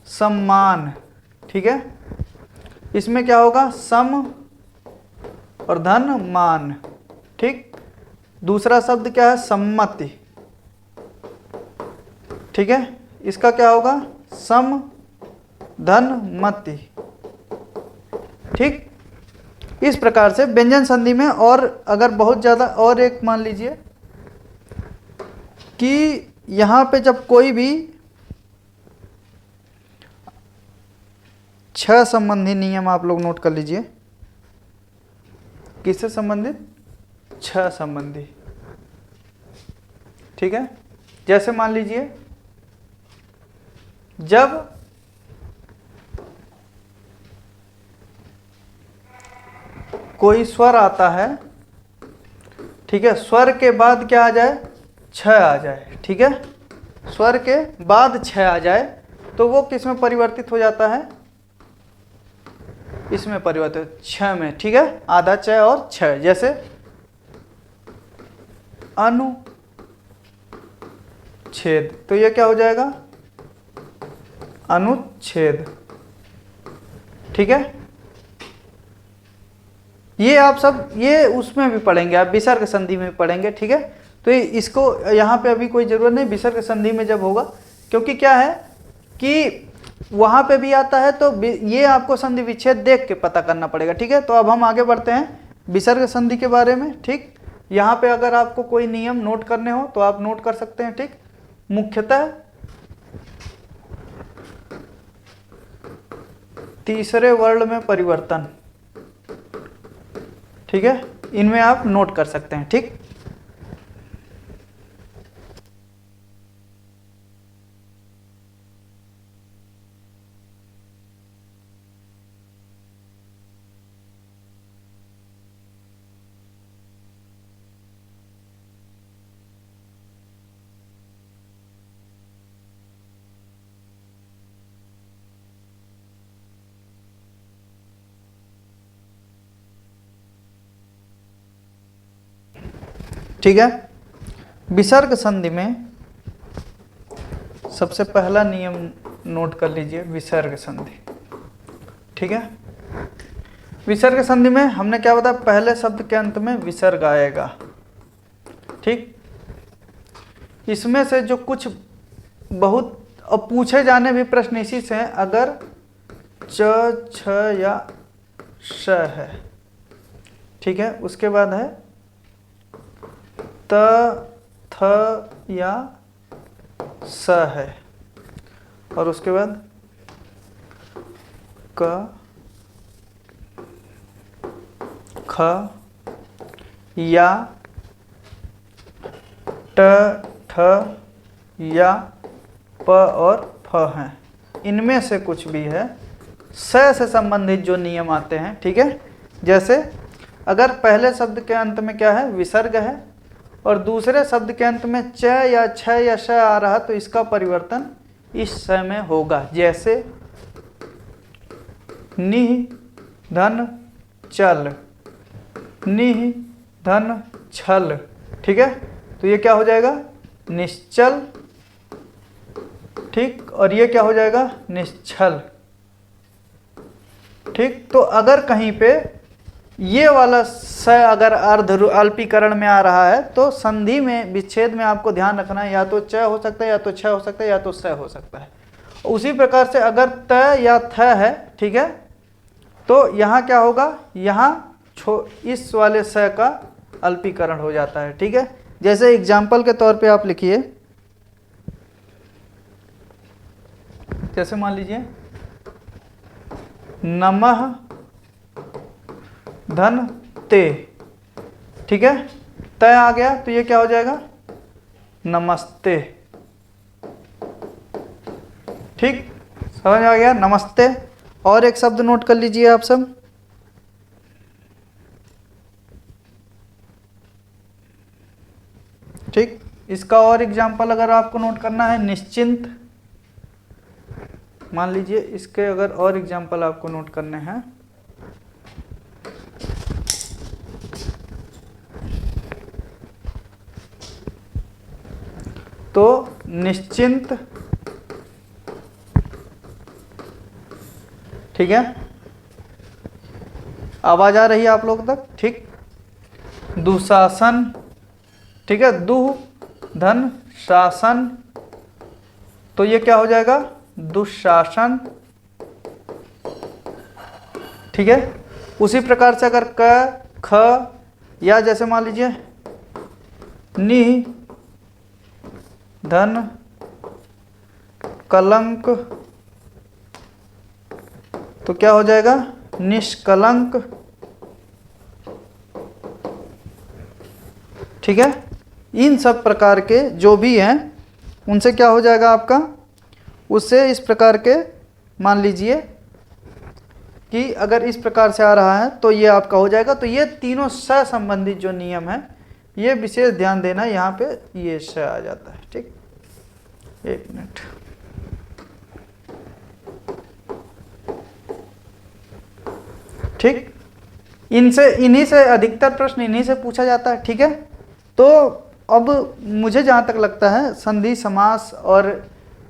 सम्मान, ठीक है। इसमें क्या होगा, सम और धन मान, ठीक। दूसरा शब्द क्या है, सम्मति, ठीक है। इसका क्या होगा, सम धन मति, ठीक। इस प्रकार से व्यंजन संधि में, और अगर बहुत ज़्यादा, और एक मान लीजिए कि यहाँ पे जब कोई भी छ संबंधी नियम आप लोग नोट कर लीजिए, किससे संबंधित, छ संबंधी, ठीक है। जैसे मान लीजिए जब कोई स्वर आता है, ठीक है, स्वर के बाद क्या आ जाए, छ आ जाए, ठीक है। स्वर के बाद छ आ जाए तो वो किस में परिवर्तित हो जाता है, इसमें परिवर्तन छ में, ठीक है, आधा छ और छ, जैसे अनुच्छेद, तो ये क्या हो जाएगा, अनुच्छेद, ठीक है। ये आप सब ये उसमें भी पढ़ेंगे, आप विसर्ग संधि में पढ़ेंगे, ठीक है। तो इसको यहाँ पे अभी कोई जरूरत नहीं, विसर्ग संधि में जब होगा, क्योंकि क्या है कि वहाँ पे भी आता है, तो ये आपको संधि विच्छेद देख के पता करना पड़ेगा, ठीक है। तो अब हम आगे बढ़ते हैं विसर्ग संधि के बारे में, ठीक। यहाँ पे अगर आपको कोई नियम नोट करने हो तो आप नोट कर सकते हैं, ठीक। मुख्यतः तीसरे वर्ण में परिवर्तन, ठीक है, इनमें आप नोट कर सकते हैं, ठीक। ठीक है, विसर्ग संधि में सबसे पहला नियम नोट कर लीजिए, विसर्ग संधि, ठीक है। विसर्ग संधि में हमने क्या बताया, पहले शब्द के अंत में विसर्ग आएगा, ठीक। इसमें से जो कुछ बहुत अब पूछे जाने भी प्रश्न इसी से हैं, अगर च छ या श है, ठीक है, उसके बाद है त थ या स है, और उसके बाद क ख या ट ठ या प और फ हैं, इनमें से कुछ भी है, स से संबंधित जो नियम आते हैं, ठीक है। जैसे अगर पहले शब्द के अंत में क्या है, विसर्ग है, और दूसरे शब्द के अंत में च या छ या श आ रहा, तो इसका परिवर्तन इस स में होगा, जैसे निह धन चल, निह धन छल, ठीक है। तो ये क्या हो जाएगा, निश्चल, ठीक, और ये क्या हो जाएगा, निश्चल, ठीक। तो अगर कहीं पे ये वाला स अगर अर्ध अल्पीकरण में आ रहा है, तो संधि में विच्छेद में आपको ध्यान रखना है, या तो च हो सकता है, या तो छ हो सकता है, या तो स हो सकता है। उसी प्रकार से अगर त या थ है, ठीक है, तो यहाँ क्या होगा, यहाँ इस वाले स का अल्पीकरण हो जाता है, ठीक है। जैसे एग्जाम्पल के तौर पे आप लिखिए, जैसे मान लीजिए नमः धन ते, ठीक है, त आ गया, तो ये क्या हो जाएगा, नमस्ते, ठीक, समझ आ गया, नमस्ते। और एक शब्द नोट कर लीजिए आप सब, ठीक। इसका और एग्जाम्पल अगर आपको नोट करना है, निश्चिंत, मान लीजिए इसके अगर और एग्जाम्पल आपको नोट करने हैं, तो निश्चिंत, ठीक है, आवाज आ रही है आप लोग तक, ठीक। दुशासन, ठीक है, दुह धन शासन, तो ये क्या हो जाएगा, दुशासन, ठीक है। उसी प्रकार से अगर क ख या जैसे मान लीजिए नि धन कलंक, तो क्या हो जाएगा, निष्कलंक, ठीक है। इन सब प्रकार के जो भी हैं, उनसे क्या हो जाएगा आपका, उससे इस प्रकार के मान लीजिए कि अगर इस प्रकार से आ रहा है तो ये आपका हो जाएगा। तो ये तीनों स संबंधित जो नियम है, ये विशेष ध्यान देना, यहाँ पे ये स आ जाता है, ठीक। एक मिनट, ठीक। इन्हीं से अधिकतर प्रश्न इन्हीं से पूछा जाता है, ठीक है। तो अब मुझे जहाँ तक लगता है संधि समास और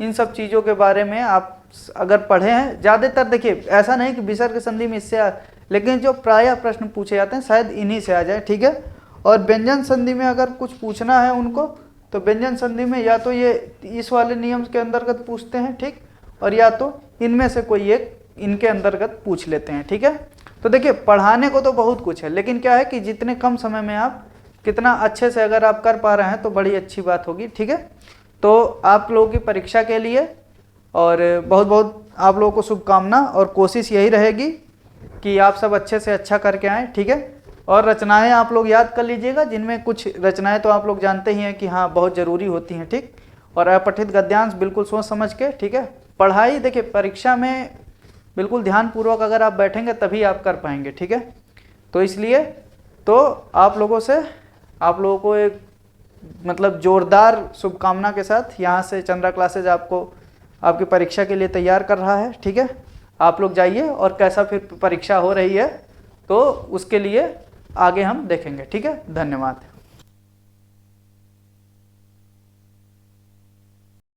इन सब चीज़ों के बारे में आप अगर पढ़े हैं ज़्यादातर, देखिए ऐसा नहीं कि विसर्ग संधि में इससे लेकिन जो प्रायः प्रश्न पूछे जाते हैं शायद इन्हीं से आ जाए, ठीक है। और व्यंजन संधि में अगर कुछ पूछना है उनको तो व्यंजन संधि में या तो ये इस वाले नियम के अंतर्गत पूछते हैं, ठीक, और या तो इनमें से कोई एक इनके अंतर्गत पूछ लेते हैं, ठीक है। तो देखिए पढ़ाने को तो बहुत कुछ है, लेकिन क्या है कि जितने कम समय में आप कितना अच्छे से अगर आप कर पा रहे हैं तो बड़ी अच्छी बात होगी, ठीक है। तो आप लोगों की परीक्षा के लिए और बहुत बहुत आप लोगों को शुभकामना, और कोशिश यही रहेगी कि आप सब अच्छे से अच्छा करके आएँ, ठीक है। और रचनाएं आप लोग याद कर लीजिएगा, जिनमें कुछ रचनाएं तो आप लोग जानते ही हैं कि हाँ बहुत ज़रूरी होती हैं, ठीक। और अपठित गद्यांश बिल्कुल सोच समझ के, ठीक है। पढ़ाई देखिए परीक्षा में बिल्कुल ध्यानपूर्वक अगर आप बैठेंगे तभी आप कर पाएंगे, ठीक है। तो इसलिए तो आप लोगों को एक मतलब जोरदार शुभकामना के साथ यहाँ से चंद्रा क्लासेज आपको आपकी परीक्षा के लिए तैयार कर रहा है, ठीक है। आप लोग जाइए और कैसा फिर परीक्षा हो रही है तो उसके लिए आगे हम देखेंगे, ठीक है। धन्यवाद।